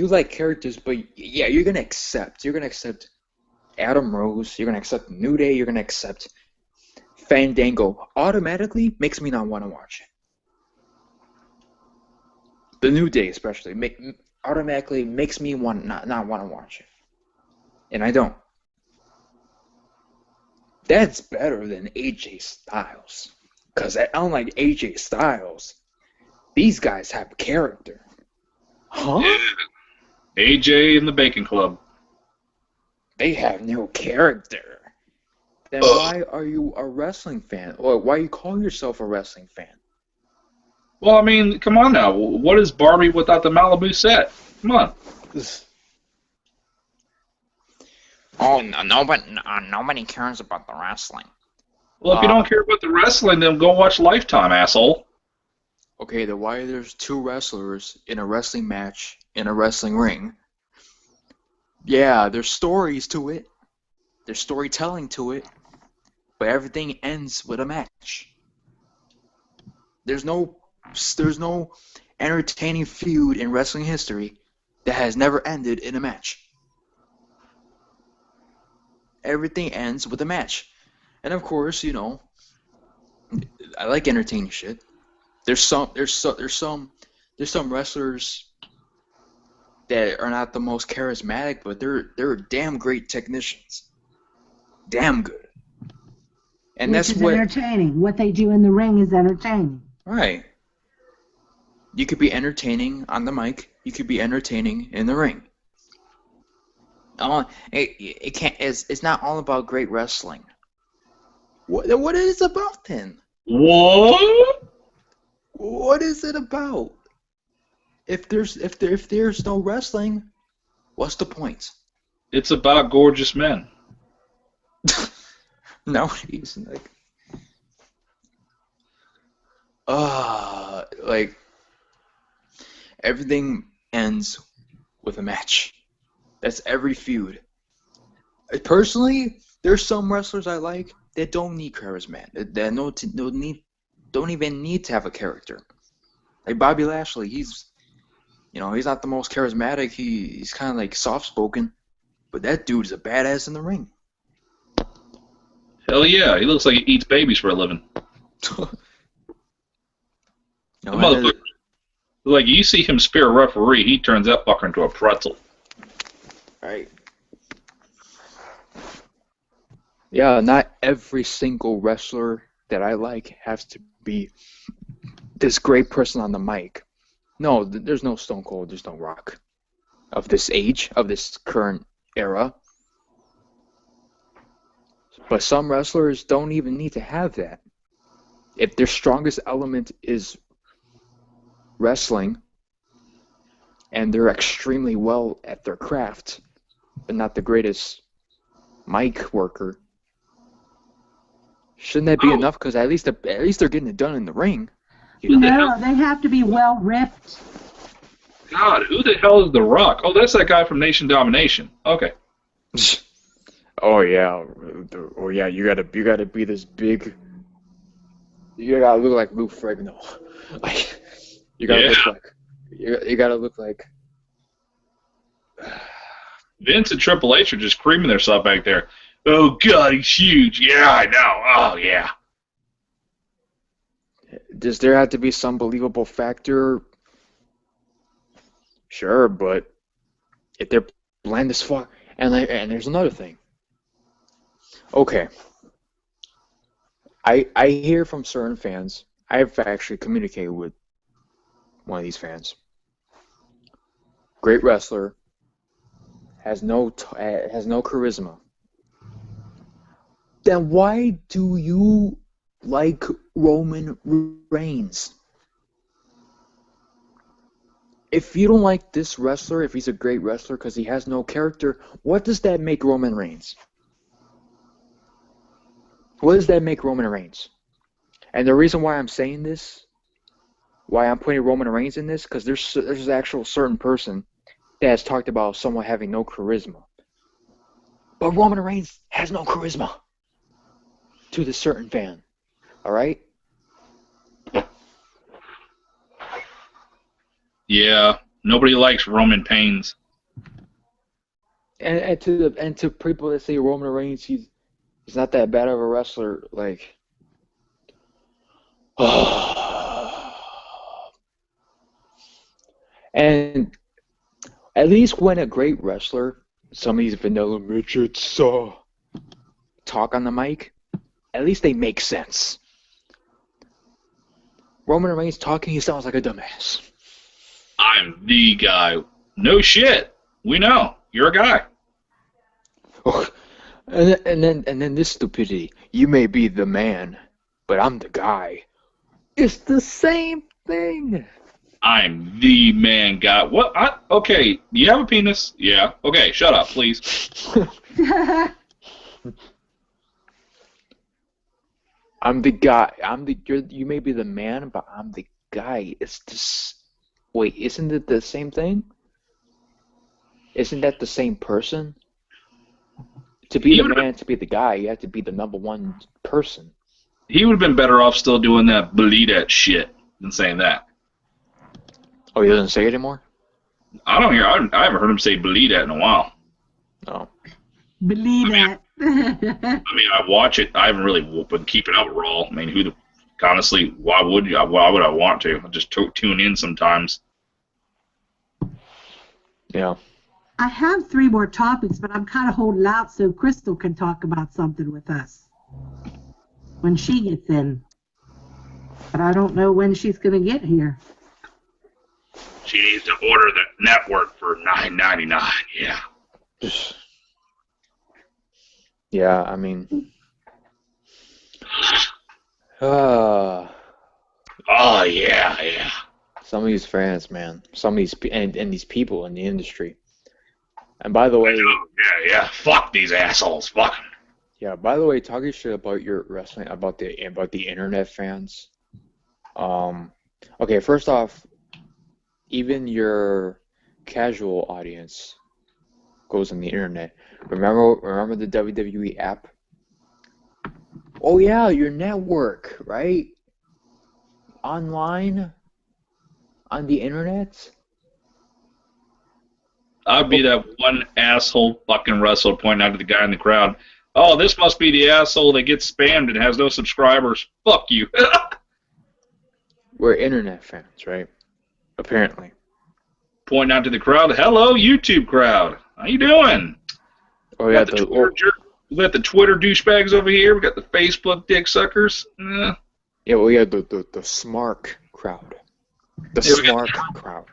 Speaker 3: like characters, but yeah, you're gonna accept Adam Rose, you're gonna accept New Day, you're gonna accept Fandango. Automatically makes me not want to watch it. The New Day especially automatically makes me not want to watch it, and I don't. That's better than AJ Styles, because unlike AJ Styles, these guys have character. Huh?
Speaker 4: AJ and the Bacon Club.
Speaker 3: They have no character. Then why are you a wrestling fan? Or why you call yourself a wrestling fan?
Speaker 4: Well, I mean, come on now. What is Barbie without the Malibu set? Come on.
Speaker 5: Oh, no, nobody cares about the wrestling.
Speaker 4: Well, if you don't care about the wrestling, then go watch Lifetime, asshole.
Speaker 3: Okay, then why there's two wrestlers in a wrestling match in a wrestling ring? Yeah, there's stories to it. There's storytelling to it. But everything ends with a match. There's no entertaining feud in wrestling history that has never ended in a match. Everything ends with a match. And of course, you know, I like entertaining shit. There's some wrestlers that are not the most charismatic, but they're damn great technicians. Damn good. And
Speaker 2: Which
Speaker 3: that's
Speaker 2: is
Speaker 3: what
Speaker 2: entertaining. What they do in the ring is entertaining.
Speaker 3: right. You could be entertaining on the mic. You could be entertaining in the ring. It can't. It's not all about great wrestling. What is it about then?
Speaker 4: What?
Speaker 3: What is it about? If there's no wrestling, what's the point?
Speaker 4: It's about gorgeous men.
Speaker 3: No, he's like everything ends with a match. That's every feud. Personally, there's some wrestlers I like that don't need charisma. That don't even need to have a character. Like Bobby Lashley, he's not the most charismatic. He's kind of like soft-spoken, but that dude is a badass in the ring.
Speaker 4: Hell yeah, he looks like he eats babies for a living.
Speaker 3: No,
Speaker 4: The motherfucker, like, you see him spear a referee, he turns that fucker into a pretzel.
Speaker 3: right. Yeah, not every single wrestler that I like has to be this great person on the mic. No, there's no Stone Cold, there's no Rock of this age, of this current era. But some wrestlers don't even need to have that. If their strongest element is wrestling, and they're extremely well at their craft, but not the greatest mic worker, shouldn't that be enough? Because at least they're getting it done in the ring.
Speaker 2: No, they have to be well ripped.
Speaker 4: God, who the hell is The Rock? Oh, that's that guy from Nation Domination. Okay.
Speaker 3: Oh yeah, you gotta be this big. You gotta look like Lou Ferrigno. Like you gotta look like you gotta look like.
Speaker 4: Vince and Triple H are just creaming themselves back there. Oh God, he's huge. Yeah, I know. Oh yeah.
Speaker 3: Does there have to be some believable factor? Sure, but if they're bland as fuck, and there's another thing. Okay. I hear from certain fans. I've actually communicated with one of these fans. Great wrestler, has no charisma. Then why do you like Roman Reigns? If you don't like this wrestler, if he's a great wrestler because he has no character, what does that make Roman Reigns? What does that make Roman Reigns? And the reason why I'm saying this, why I'm putting Roman Reigns in this, because there's an actual certain person that has talked about someone having no charisma. But Roman Reigns has no charisma to this certain fan. All right?
Speaker 4: Yeah, nobody likes Roman Pains.
Speaker 3: And to people that say Roman Reigns, he's not that bad of a wrestler, like. And at least when a great wrestler, some of these vanilla midgets, talk on the mic, at least they make sense. Roman Reigns talking, he sounds like a dumbass.
Speaker 4: I'm the guy. No shit. We know. You're a guy.
Speaker 3: Oh, and then this stupidity. You may be the man, but I'm the guy. It's the same thing.
Speaker 4: I'm the man guy. What? Okay, do you have a penis? Yeah. Okay, shut up, please.
Speaker 3: I'm the guy. You may be the man, but I'm the guy. It's this. Wait, isn't it the same thing? Isn't that the same person? To be the man, to be the guy, you have to be the number one person.
Speaker 4: He would have been better off still doing that believe that shit than saying that.
Speaker 3: Oh, he doesn't say it anymore?
Speaker 4: I haven't heard him say believe that in a while.
Speaker 3: Oh.
Speaker 2: Believe that.
Speaker 4: I mean, I watch it. I haven't really been keeping up with Raw. I mean, honestly, why would I want to? I just tune in sometimes.
Speaker 3: Yeah.
Speaker 2: I have 3 more topics, but I'm kind of holding out so Crystal can talk about something with us when she gets in. But I don't know when she's going to get here.
Speaker 4: She needs to order the network for $9.99. Yeah.
Speaker 3: Yeah, I mean.
Speaker 4: Oh yeah.
Speaker 3: Some of these fans, man. Some of these and these people in the industry. And by the way,
Speaker 4: yeah. Fuck these assholes. Fuck them.
Speaker 3: Yeah. By the way, talking shit about your wrestling, about the internet fans. Okay. First off, even your casual audience goes on the internet. Remember the WWE app? Oh yeah, your network, right? Online, on the internet.
Speaker 4: I'd be that one asshole fucking wrestler pointing out to the guy in the crowd. Oh, this must be the asshole that gets spammed and has no subscribers. Fuck you.
Speaker 3: We're internet fans, right? Apparently.
Speaker 4: Pointing out to the crowd. Hello, YouTube crowd. How you doing?
Speaker 3: Oh yeah,
Speaker 4: we got the Twitter douchebags over here. We got the Facebook dick suckers.
Speaker 3: Yeah, we got the smart crowd. The smart crowd.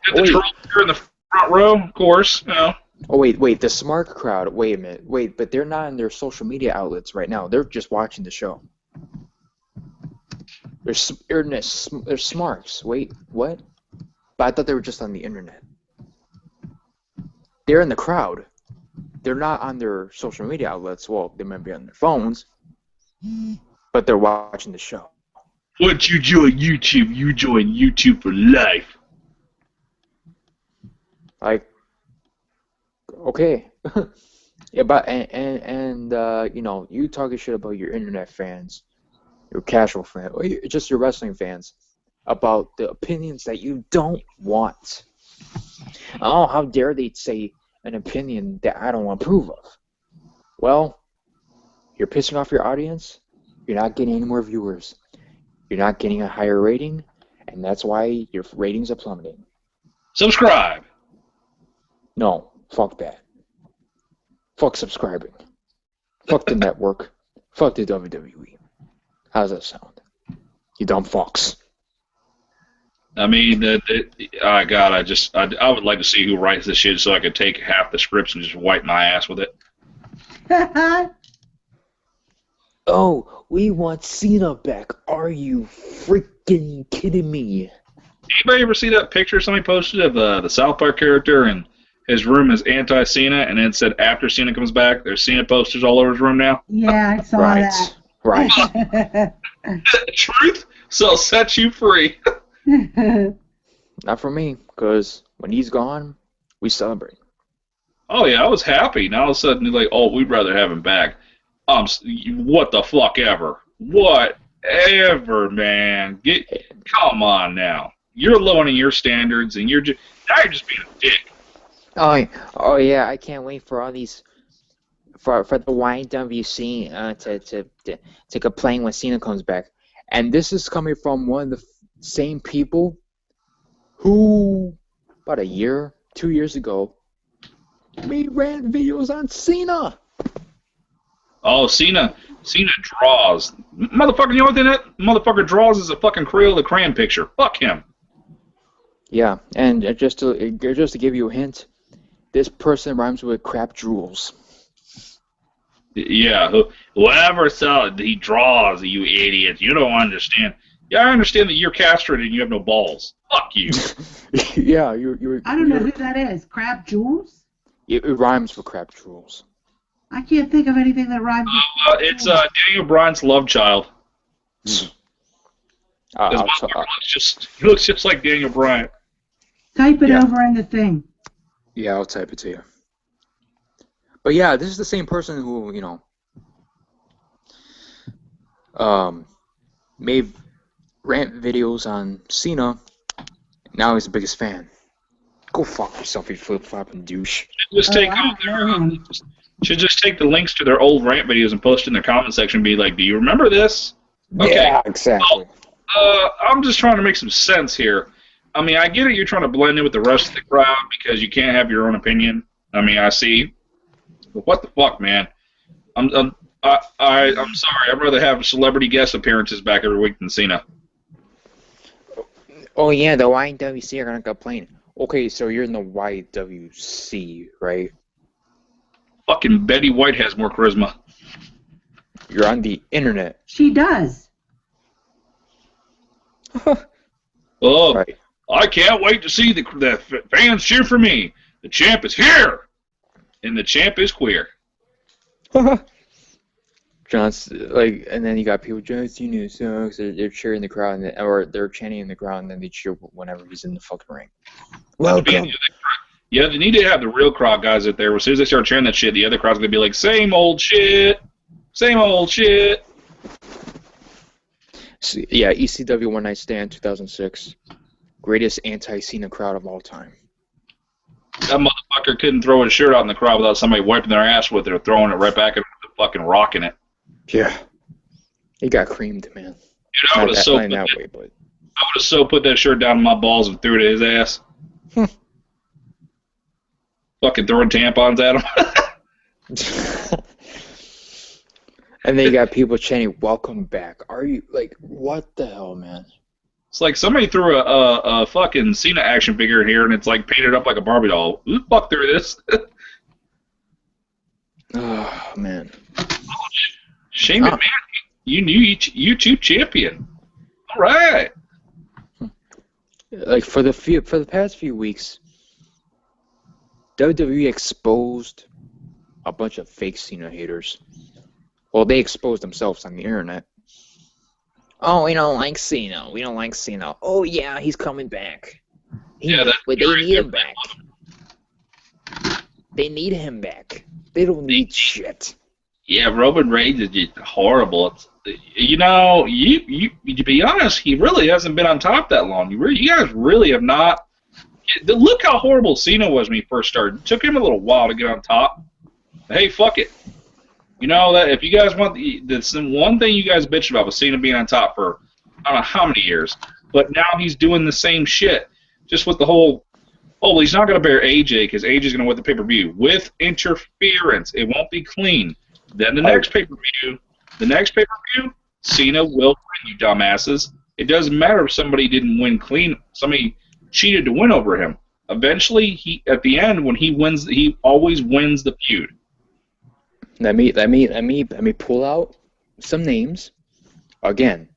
Speaker 4: Got the trolls here in the front row, of course. You know.
Speaker 3: Oh wait, the smart crowd. Wait a minute. Wait, but they're not in their social media outlets right now. They're just watching the show. They're smarks. Wait, what? But I thought they were just on the internet. They're in the crowd. They're not on their social media outlets. Well, they might be on their phones, but they're watching the show.
Speaker 4: Once you join YouTube, you join YouTube for life.
Speaker 3: Like, okay. Yeah, but and you know, you talking shit about your internet fans, your casual fans, or just your wrestling fans, about the opinions that you don't want. Oh, how dare they say an opinion that I don't approve of? Well, you're pissing off your audience. You're not getting any more viewers. You're not getting a higher rating, and that's why your ratings are plummeting.
Speaker 4: Subscribe.
Speaker 3: No, fuck that. Fuck subscribing. Fuck the network. Fuck the WWE. How's that sound? You dumb fucks.
Speaker 4: I mean, God, I would like to see who writes this shit so I could take half the scripts and just wipe my ass with it.
Speaker 3: Oh, we want Cena back. Are you freaking kidding me?
Speaker 4: Anybody ever see that picture somebody posted of the South Park character and his room is anti-Cena, and then it said after Cena comes back, there's Cena posters all over his room now?
Speaker 2: Yeah, I saw that.
Speaker 3: Right.
Speaker 4: Truth shall set you free.
Speaker 3: Not for me, because when he's gone, we celebrate.
Speaker 4: Oh, yeah, I was happy. Now all of a sudden, like, oh, we'd rather have him back. What the fuck ever. Whatever, man. Come on now. You're lowering your standards, and now you're just being a dick.
Speaker 3: Oh yeah, I can't wait for all these, for the YWC to complain when Cena comes back. And this is coming from one of the same people who, about 2 years ago, we ran videos on Cena.
Speaker 4: Oh, Cena draws. Motherfucker, you know what that motherfucker draws is a fucking Crayola the Crayon picture. Fuck him.
Speaker 3: Yeah, and just to give you a hint, This person rhymes with crap jewels.
Speaker 4: Yeah, whoever saw it, he draws, you idiots. You don't understand. Yeah, I understand that you're castrated and you have no balls. Fuck you.
Speaker 3: Yeah, you're.
Speaker 2: I don't know who that is. Crab Jules?
Speaker 3: It rhymes with crap jewels.
Speaker 2: I can't think of anything that rhymes with crab
Speaker 4: It's
Speaker 2: jewels.
Speaker 4: Daniel Bryan's love child.
Speaker 3: I'll
Speaker 4: He looks just like Daniel Bryan.
Speaker 2: Type it
Speaker 3: Yeah.
Speaker 2: over in the thing.
Speaker 3: Yeah, I'll type it to you. But yeah, this is the same person who, made rant videos on Cena. Now he's the biggest fan. Go fuck yourself, you flip-flopping douche.
Speaker 4: Just take
Speaker 2: I don't know him.
Speaker 4: should just take the links to their old rant videos and post in the comment section and be like, do you remember this? Okay.
Speaker 3: Yeah, exactly.
Speaker 4: I'm just trying to make some sense here. I mean, I get it. You're trying to blend in with the rest of the crowd because you can't have your own opinion. I mean, I see. But what the fuck, man? I'm sorry. I'd rather have celebrity guest appearances back every week than Cena.
Speaker 3: Oh yeah, the YWC are gonna complain. Okay, so you're in the YWC, right?
Speaker 4: Fucking Betty White has more charisma.
Speaker 3: You're on the internet.
Speaker 2: She does.
Speaker 4: Oh,
Speaker 3: Right.
Speaker 4: I can't wait to see the fans cheer for me. The champ is here, and the champ is queer.
Speaker 3: John's like, and then you got people. John Cena sucks. They're cheering the crowd, or they're chanting in the crowd, and then they cheer whenever he's in the fucking ring. Welcome.
Speaker 4: Yeah, they need to have the real crowd guys out there. As soon as they start cheering that shit, the other crowd's gonna be like, same old shit, same old shit.
Speaker 3: So, yeah, ECW One Night Stand 2006, greatest anti-Cena crowd of all time.
Speaker 4: That motherfucker couldn't throw his shirt out in the crowd without somebody wiping their ass with it or throwing it right back at him and fucking rocking it.
Speaker 3: Yeah, he got creamed, man.
Speaker 4: Dude, I would
Speaker 3: Not
Speaker 4: have
Speaker 3: that way, but
Speaker 4: so put that shirt down in my balls and threw it at his ass. Fucking throwing tampons at him.
Speaker 3: And then you got people chanting, "Welcome back." Are you like, what the hell, man?
Speaker 4: It's like somebody threw a fucking Cena action figure in here and it's like painted up like a Barbie doll. Who the fuck threw this?
Speaker 3: Oh man.
Speaker 4: Shame it, man. You knew YouTube champion. All right.
Speaker 3: Like for the past few weeks, WWE exposed a bunch of fake Cena haters. Well, they exposed themselves on the internet.
Speaker 5: Oh, we don't like Cena. We don't like Cena. Oh, yeah, he's coming back.
Speaker 4: Yeah,
Speaker 5: They need him back. They need him back. They don't need shit.
Speaker 4: Yeah, Roman Reigns is just horrible. It's, you to be honest, he really hasn't been on top that long. You guys really have not. Look how horrible Cena was when he first started. It took him a little while to get on top. But hey, fuck it. You know that if you guys want that's the one thing you guys bitched about was Cena being on top for I don't know how many years, but now he's doing the same shit, just with the whole. Oh, he's not gonna bear AJ because AJ's gonna win the pay-per-view with interference. It won't be clean. Then the next pay-per-view, Cena will win, you dumbasses. It doesn't matter if somebody didn't win clean. Somebody cheated to win over him. Eventually, at the end when he wins, he always wins the feud.
Speaker 3: Let me pull out some names. Again,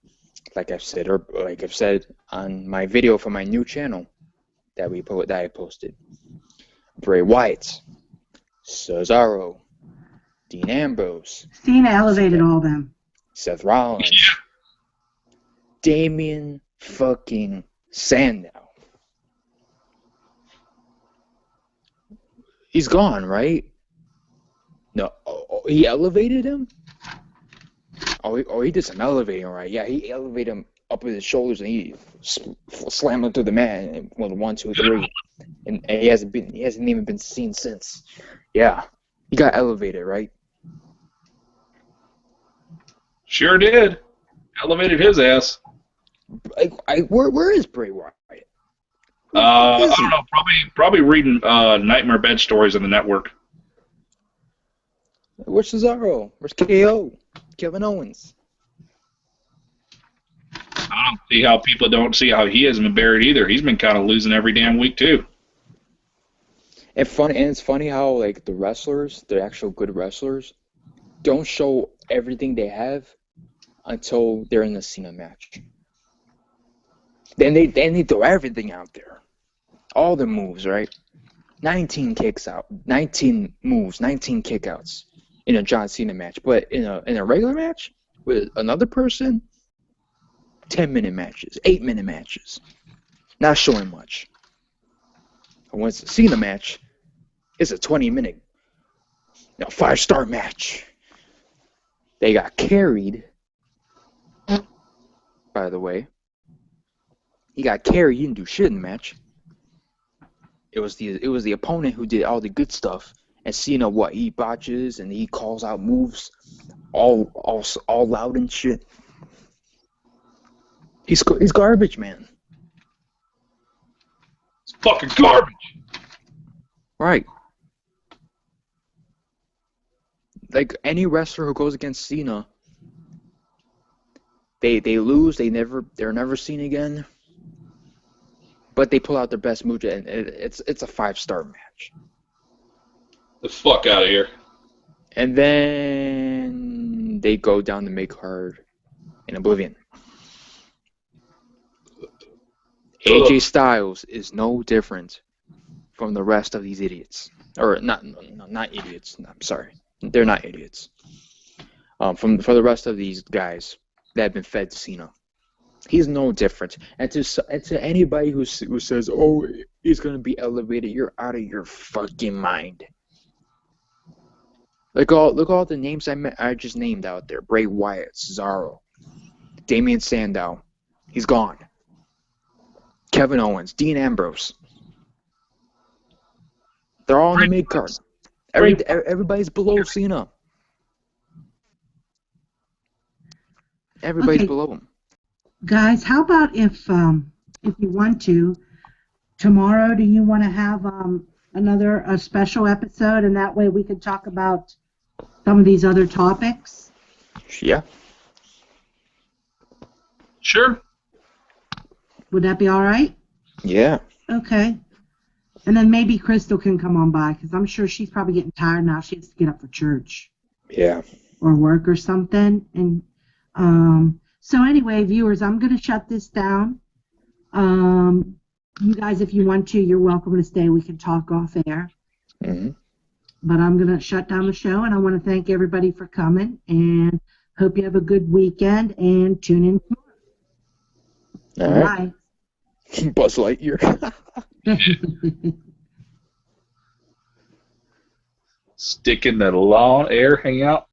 Speaker 3: like I've said on my video for my new channel that I posted. Bray Wyatt, Cesaro, Dean Ambrose,
Speaker 2: Cena elevated all them.
Speaker 3: Seth Rollins, Damian fucking Sandow. He's gone, right? No, he elevated him? He did some elevating, right? Yeah, he elevated him up with his shoulders and he slammed him through the mat and went 1, 2, 3. And he hasn't even been seen since. Yeah, he got elevated, right?
Speaker 4: Sure did. Elevated his ass.
Speaker 3: Where is Bray Wyatt?
Speaker 4: I don't know. Probably reading nightmare bed stories on the network.
Speaker 3: Where's Cesaro? Where's KO? Kevin Owens?
Speaker 4: I don't see how people don't see how he hasn't been buried either. He's been kind of losing every damn week too.
Speaker 3: And it's funny how like the wrestlers, the actual good wrestlers, don't show everything they have until they're in the Cena match. Then they throw everything out there, all the moves, right? 19 kicks out, 19 moves, 19 kickouts in a John Cena match. But in a regular match with another person, 10-minute matches, 8-minute matches, not showing much. And when it's a Cena match, it's a 20-minute, 5-star match. They got carried, by the way. He got carried. He didn't do shit in the match. It was the opponent who did all the good stuff. And Cena, he botches and he calls out moves, all loud and shit. He's garbage, man.
Speaker 4: It's fucking garbage.
Speaker 3: Right. Like any wrestler who goes against Cena, they lose. They're never seen again. But they pull out their best move, and it's a 5-star match.
Speaker 4: The fuck out of here.
Speaker 3: And then they go down the mid-card in Oblivion. AJ Styles is no different from the rest of these idiots. Or not idiots. I'm sorry. They're not idiots. For the rest of these guys that have been fed to Cena. He's no different. And to anybody who says, "Oh, he's gonna be elevated," you're out of your fucking mind. Look all the names I just named out there: Bray Wyatt, Cesaro, Damian Sandow. He's gone. Kevin Owens, Dean Ambrose. They're all in the mid card. Everybody's below Cena. Everybody's below him.
Speaker 2: Guys, how about if you want to, tomorrow, do you want to have a special episode, and that way we can talk about some of these other topics?
Speaker 3: Yeah.
Speaker 4: Sure.
Speaker 2: Would that be all right?
Speaker 3: Yeah.
Speaker 2: Okay. And then maybe Crystal can come on by, because I'm sure she's probably getting tired now. She has to get up for church.
Speaker 3: Yeah.
Speaker 2: Or work or something. And so anyway, viewers, I'm going to shut this down. You guys, if you want to, you're welcome to stay. We can talk off air.
Speaker 3: Mm-hmm.
Speaker 2: But I'm going to shut down the show, and I want to thank everybody for coming, and hope you have a good weekend, and tune in tomorrow.
Speaker 3: All right.
Speaker 2: Bye.
Speaker 3: Buzz Lightyear.
Speaker 4: Sticking the lawn air hangout.